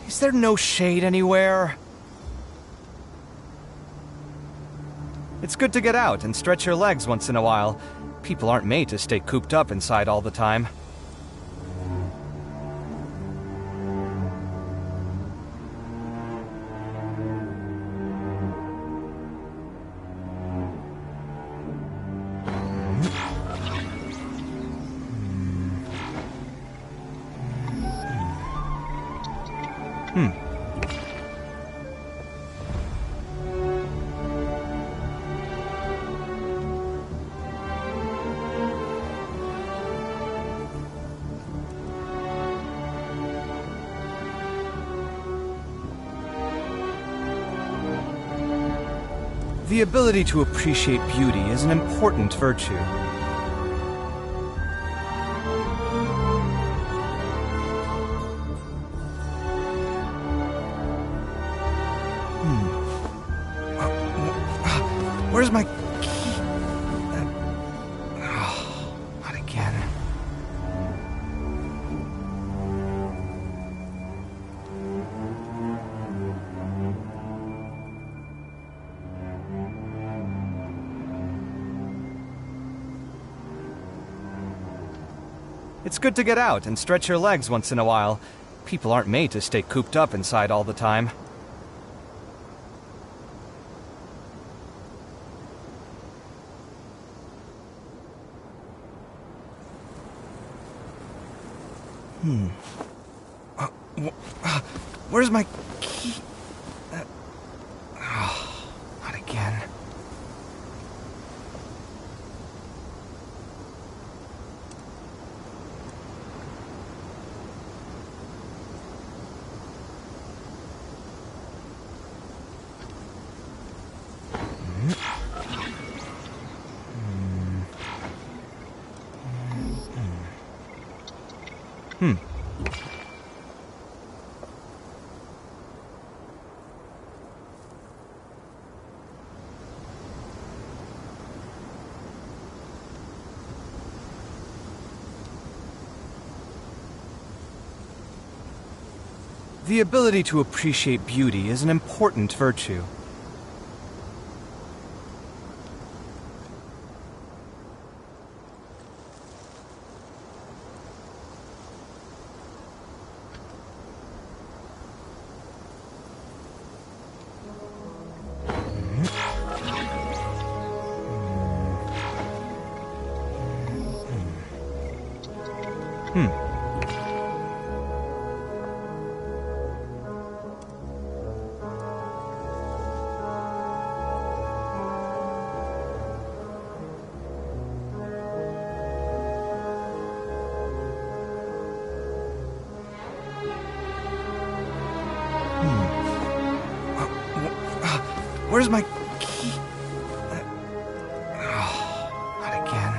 Is there no shade anywhere? It's good to get out and stretch your legs once in a while. People aren't made to stay cooped up inside all the time. The ability to appreciate beauty is an important virtue. Where's my key? Not again. It's good to get out and stretch your legs once in a while. People aren't made to stay cooped up inside all the time. Where's my key? Not again. The ability to appreciate beauty is an important virtue. Where's my key? Not again.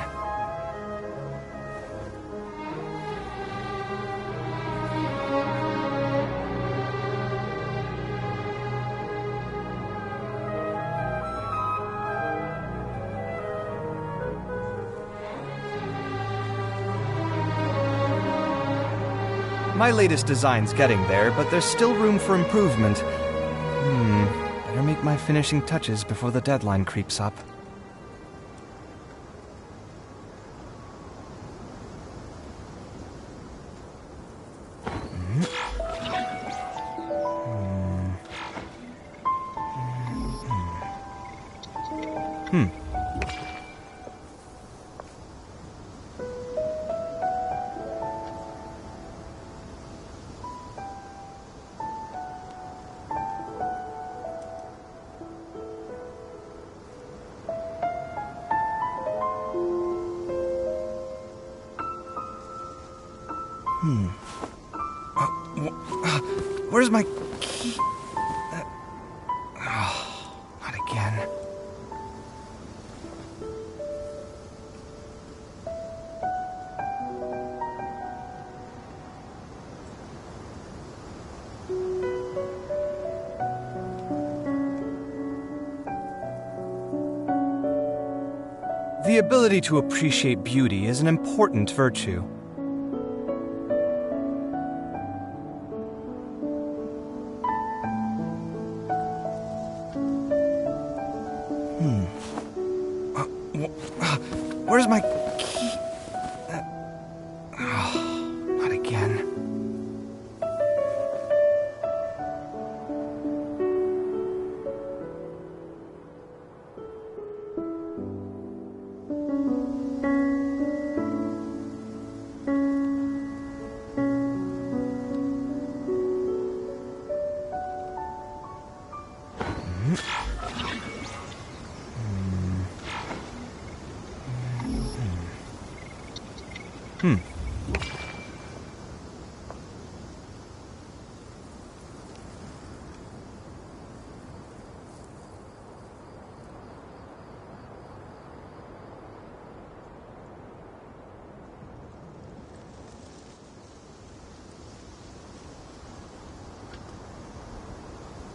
My latest design's getting there, but there's still room for improvement. Better make my finishing touches before the deadline creeps up. Where's my key? Not again. The ability to appreciate beauty is an important virtue. Where's my key? Not again.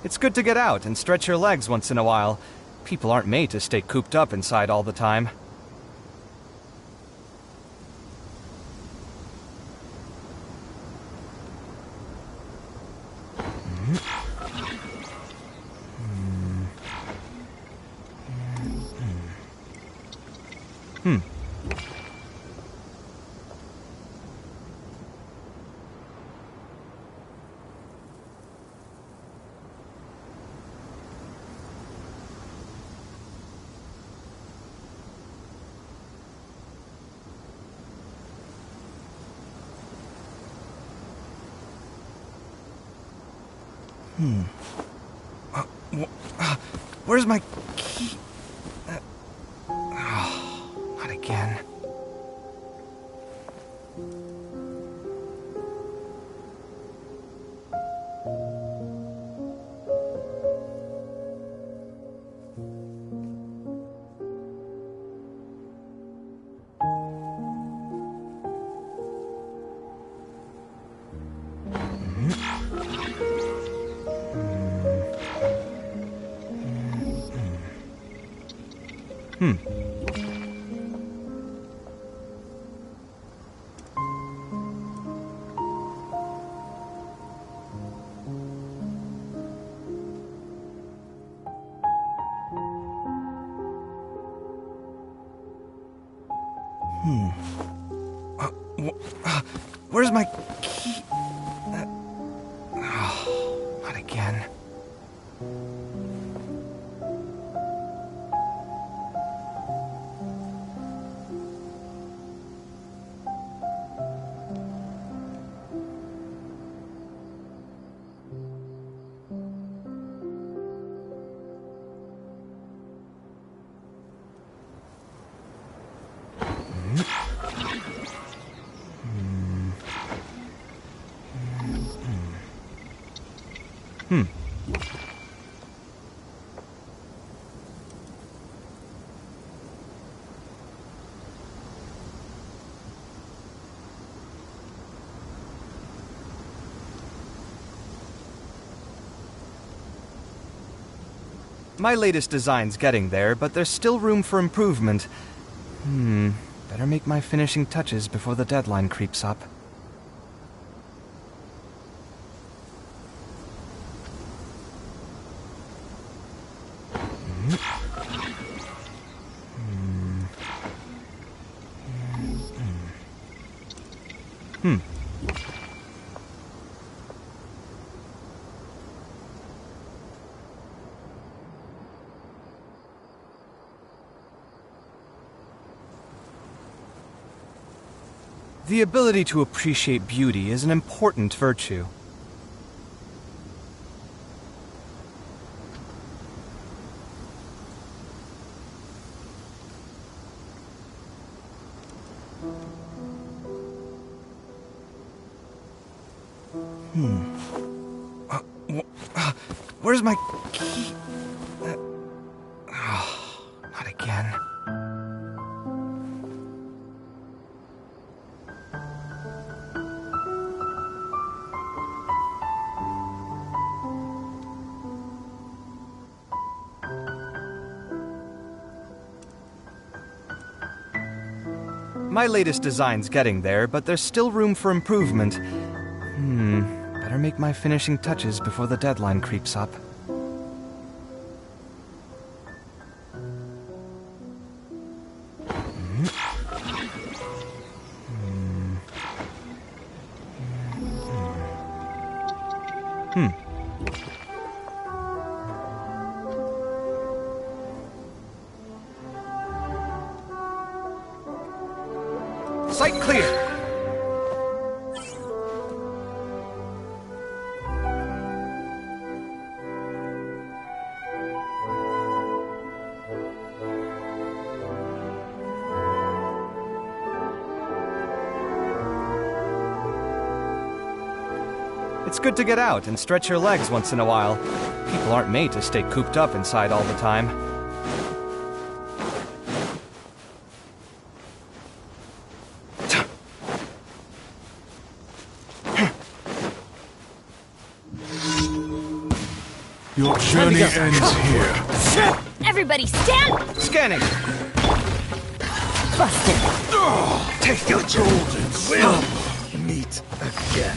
It's good to get out and stretch your legs once in a while. People aren't made to stay cooped up inside all the time. Where's my key? Not again. Where's my key? Not again. My latest design's getting there, but there's still room for improvement. Better make my finishing touches before the deadline creeps up. The ability to appreciate beauty is an important virtue. Where's my key? Not again. My latest design's getting there, but there's still room for improvement. Better make my finishing touches before the deadline creeps up. Sight clear! It's good to get out and stretch your legs once in a while. People aren't made to stay cooped up inside all the time. Your journey ends here. Everybody stand! Scanning! Busted! Take your golden will meet again.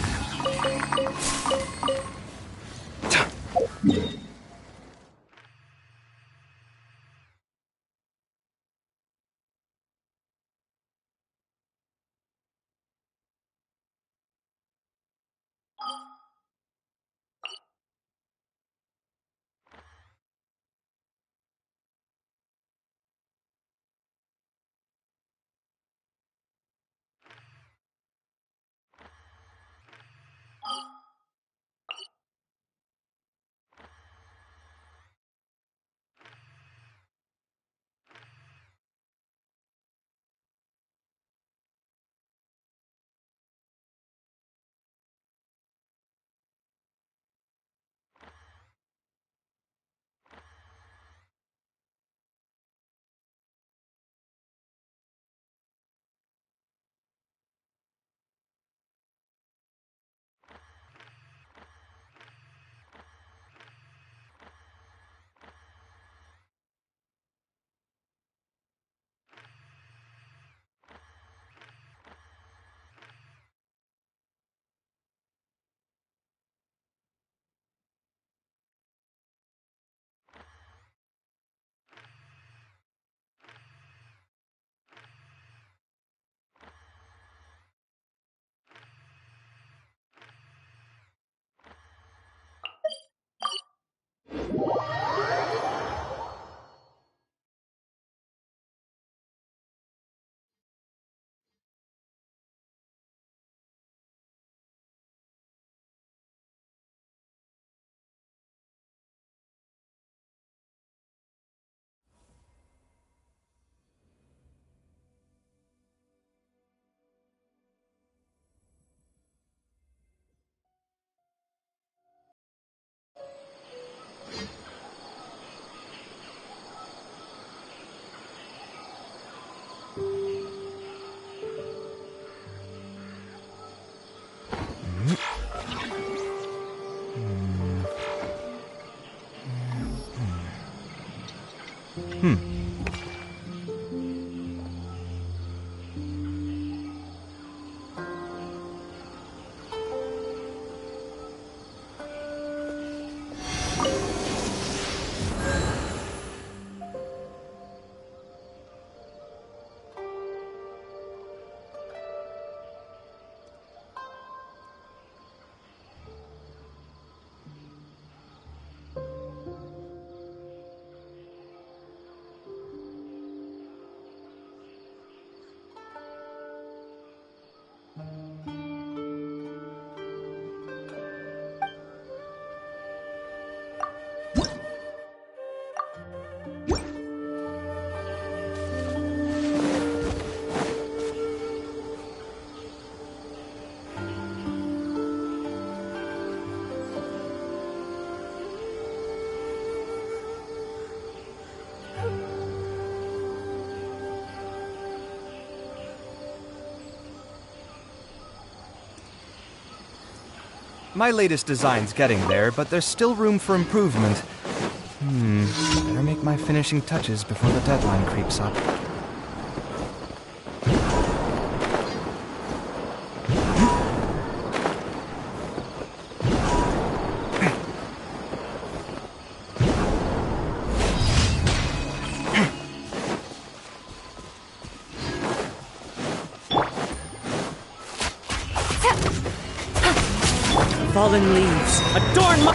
My latest design's getting there, but there's still room for improvement. Better make my finishing touches before the deadline creeps up. Fallen leaves, adorn my...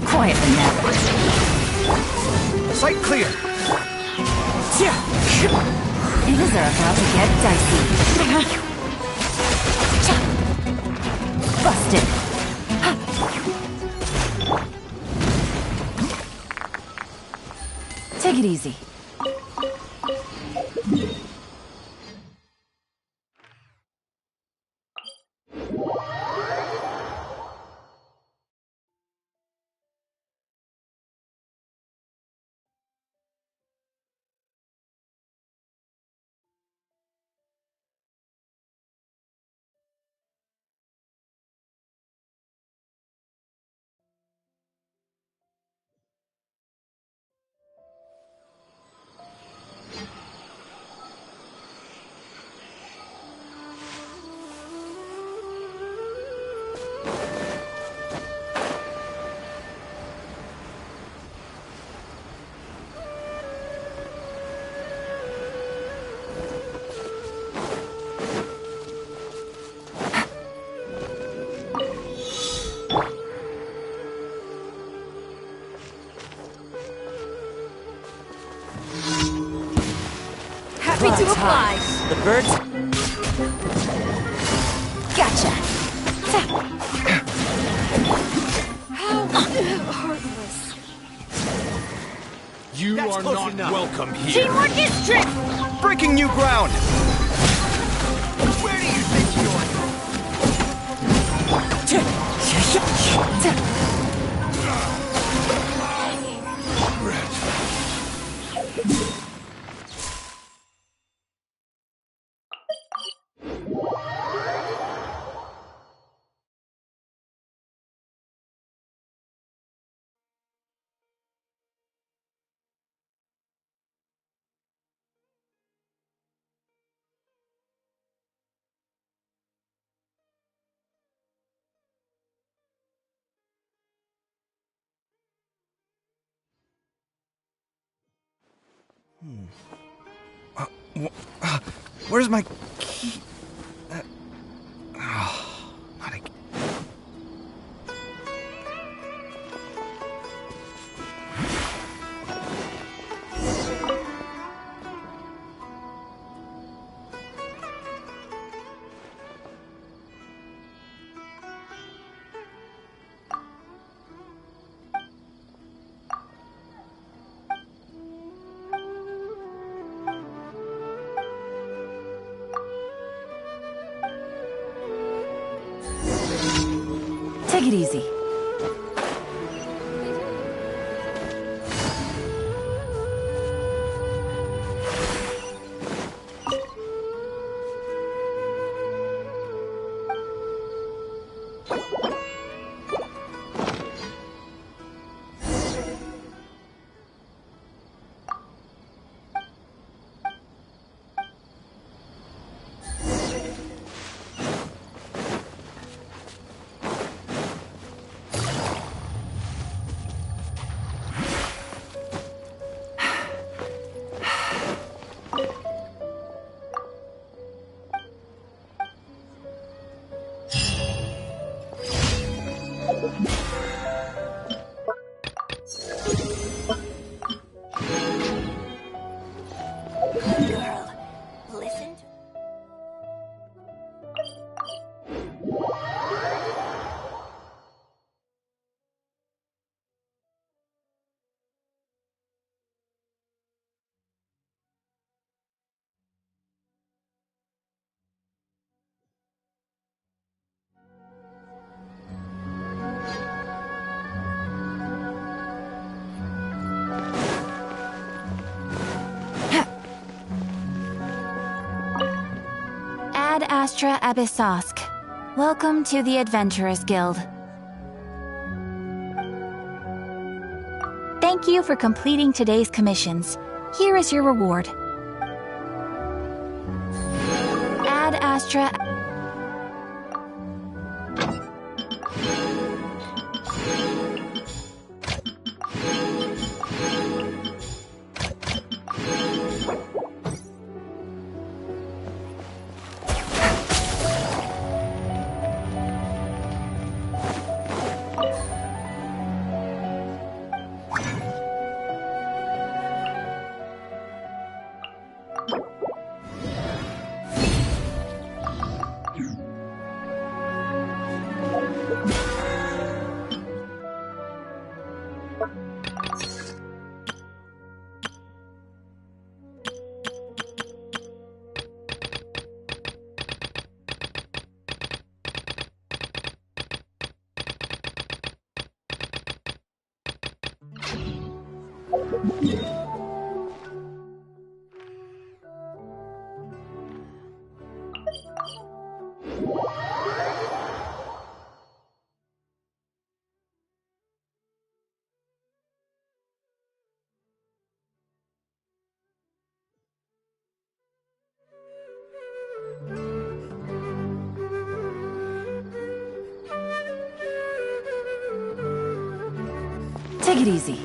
Quiet the net. Sight clear! Things are about to get dicey. Busted. Take it easy. to apply. The birds... Gotcha. How heartless. You are not welcome here. Teamwork is strength. Breaking new ground! Where do you think you're going? Where's my key? Not again. Take it easy. Girl, listen to... Ad Astra Abyssosk. Welcome to the Adventurers Guild. Thank you for completing today's commissions. Here is your reward. Ad Astra... Take it easy.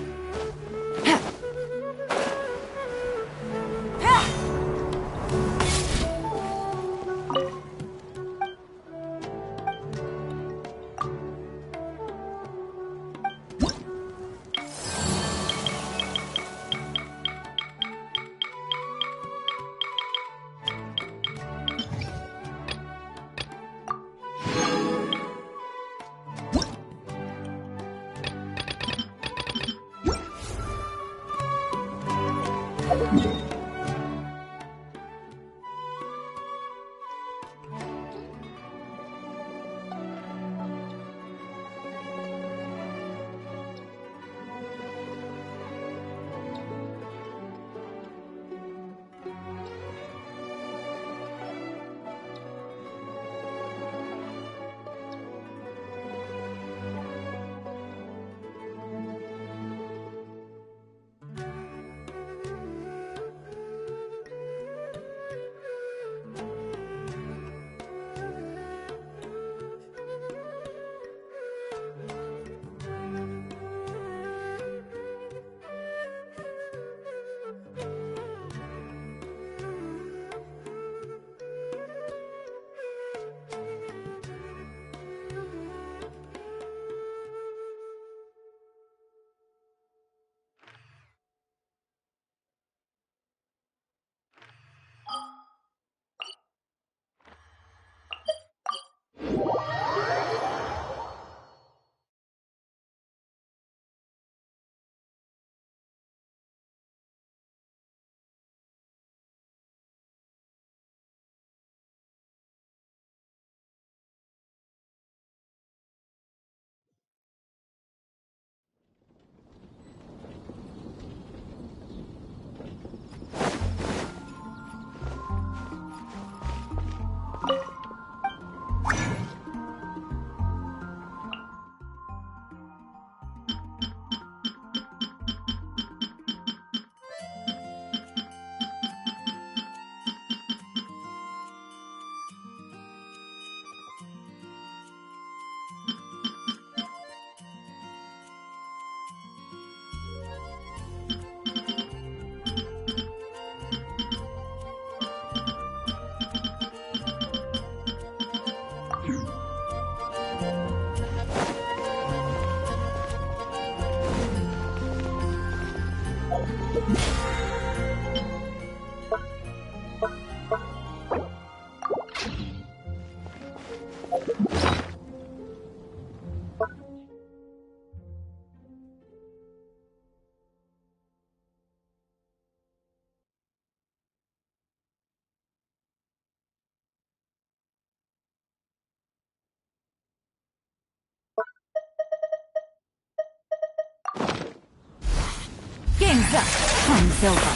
Game's up. Home silver.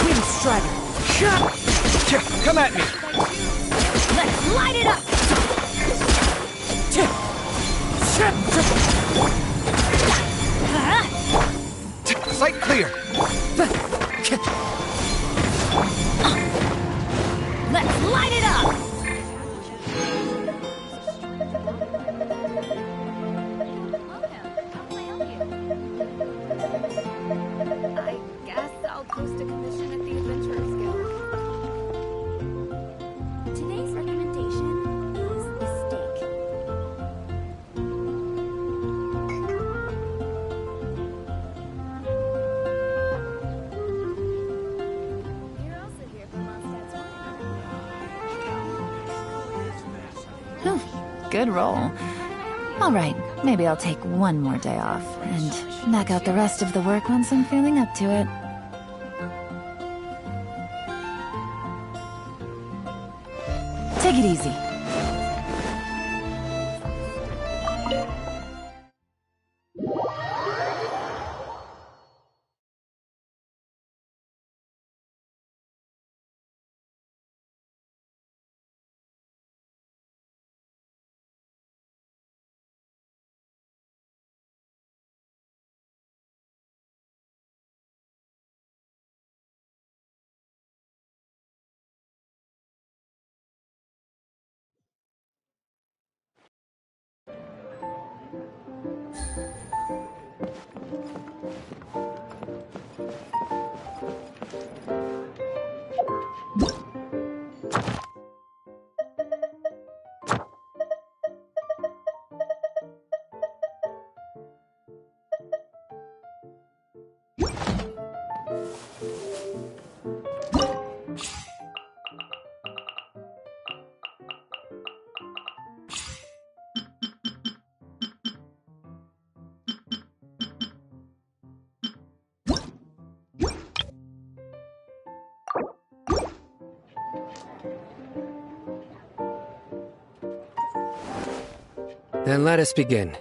Wind Strider. Come at me! Let's light it up! Sight clear! Let's light it up! I guess I'll post a commission at the Adventurers Guild. Today's recommendation is the steak. You're also here for Mondstadt's Whew, good roll. All right, maybe I'll take one more day off and knock out the rest of the work once I'm feeling up to it. Take it easy. Then let us begin.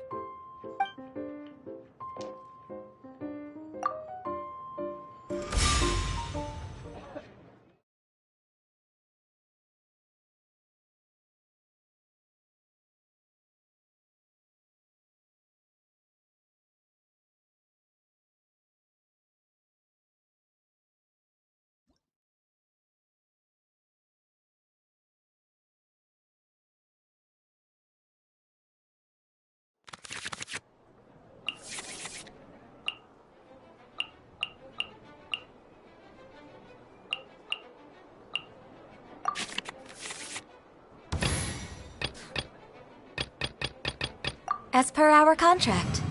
As per our contract.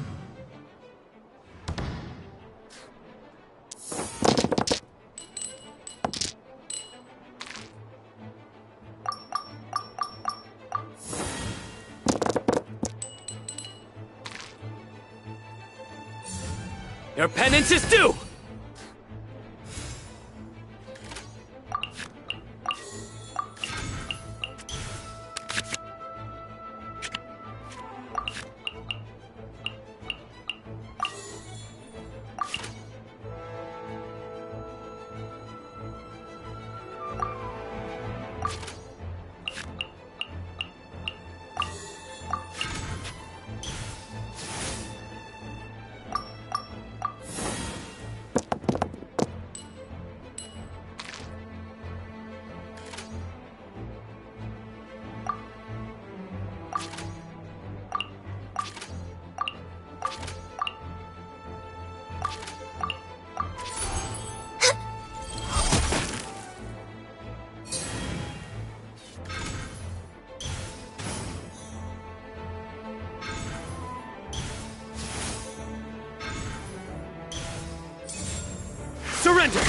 Your penance is due! Surrender!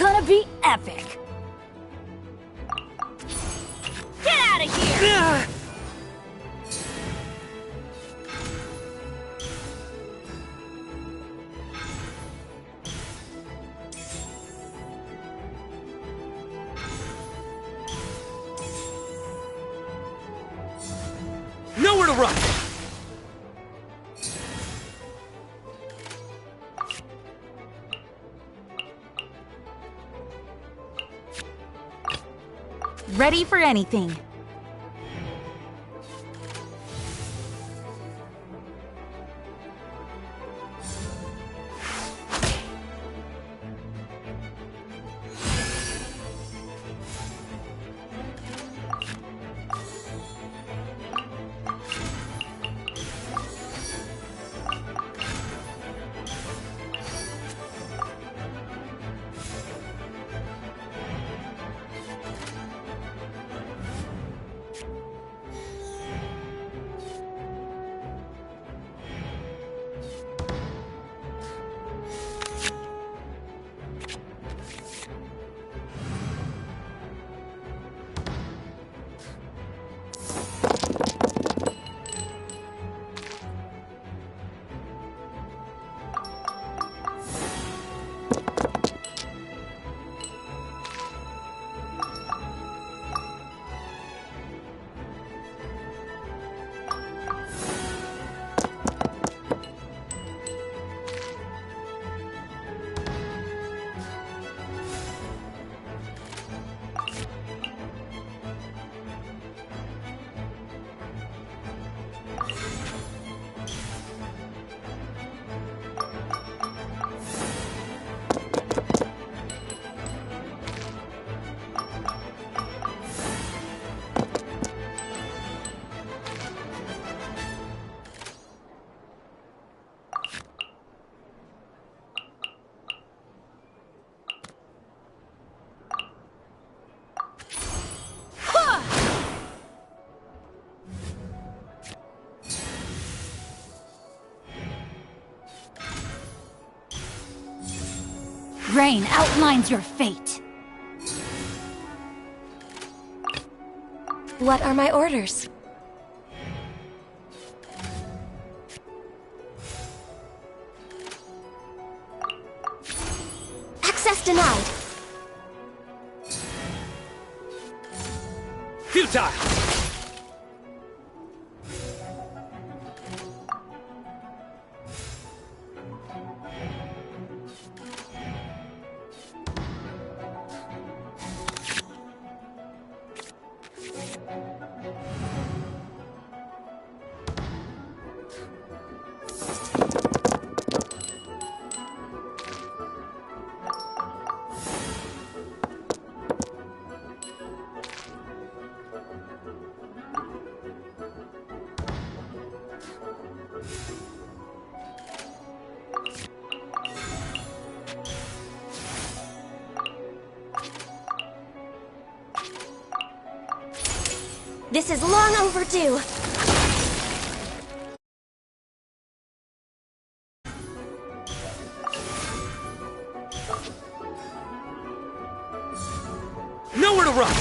Gonna be epic. Get out of here! Nowhere to run! Ready for anything. Rain outlines your fate. What are my orders? Access denied. Futile! This is long overdue. Nowhere to run!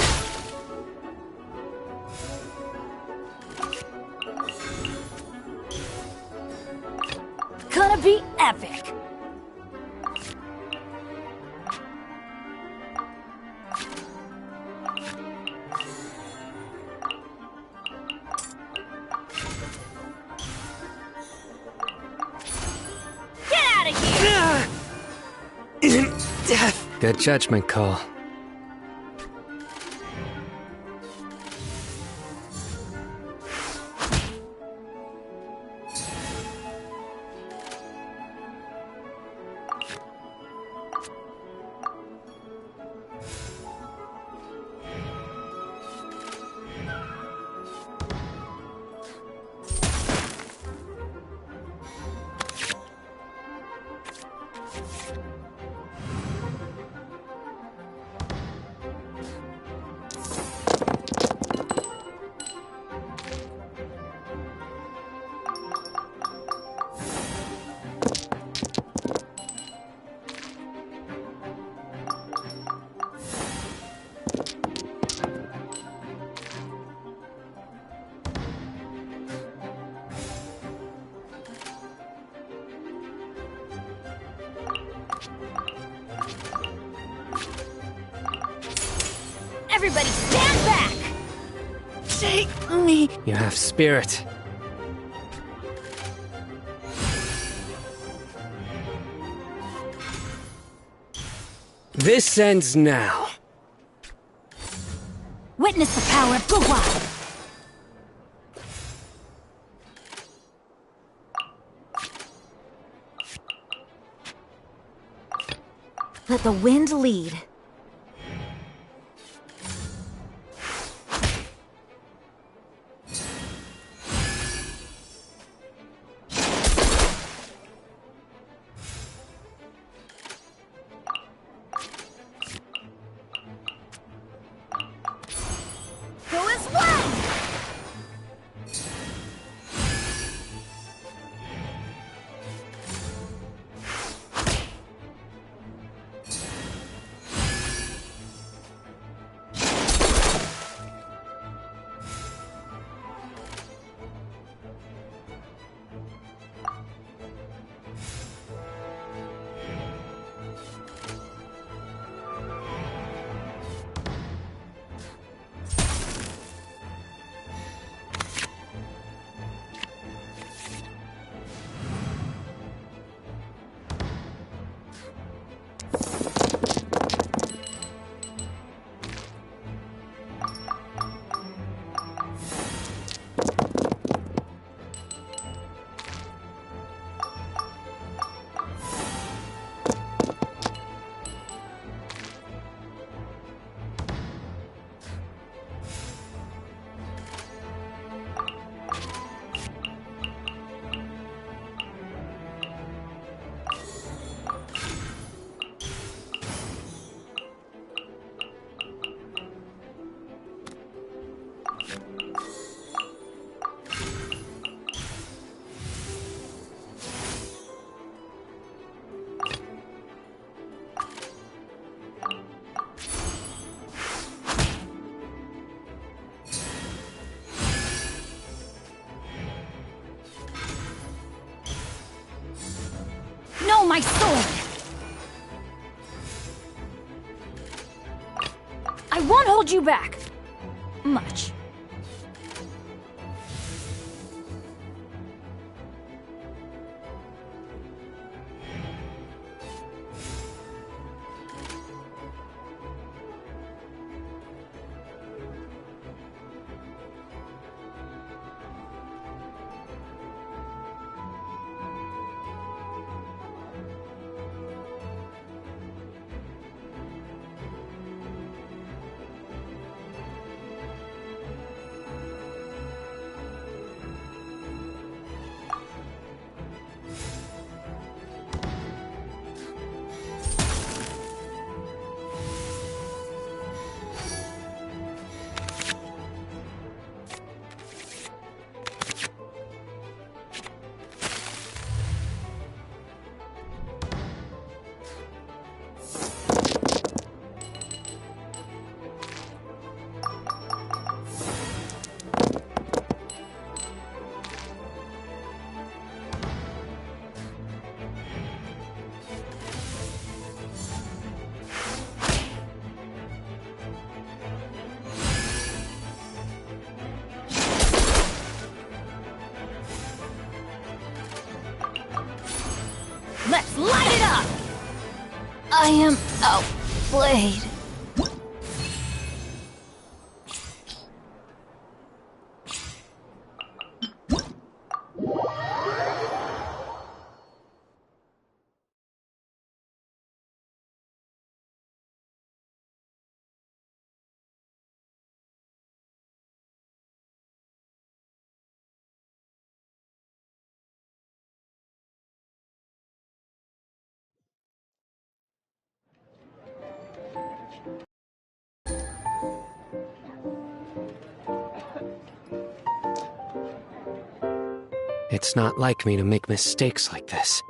Gonna be epic. Get out of here! Good judgment call. Everybody stand back! Take me. You have spirit. This ends now. Witness the power of Guhua. Let the wind lead. Go as one! No, my sword! I won't hold you back. Much. am outplayed. It's not like me to make mistakes like this.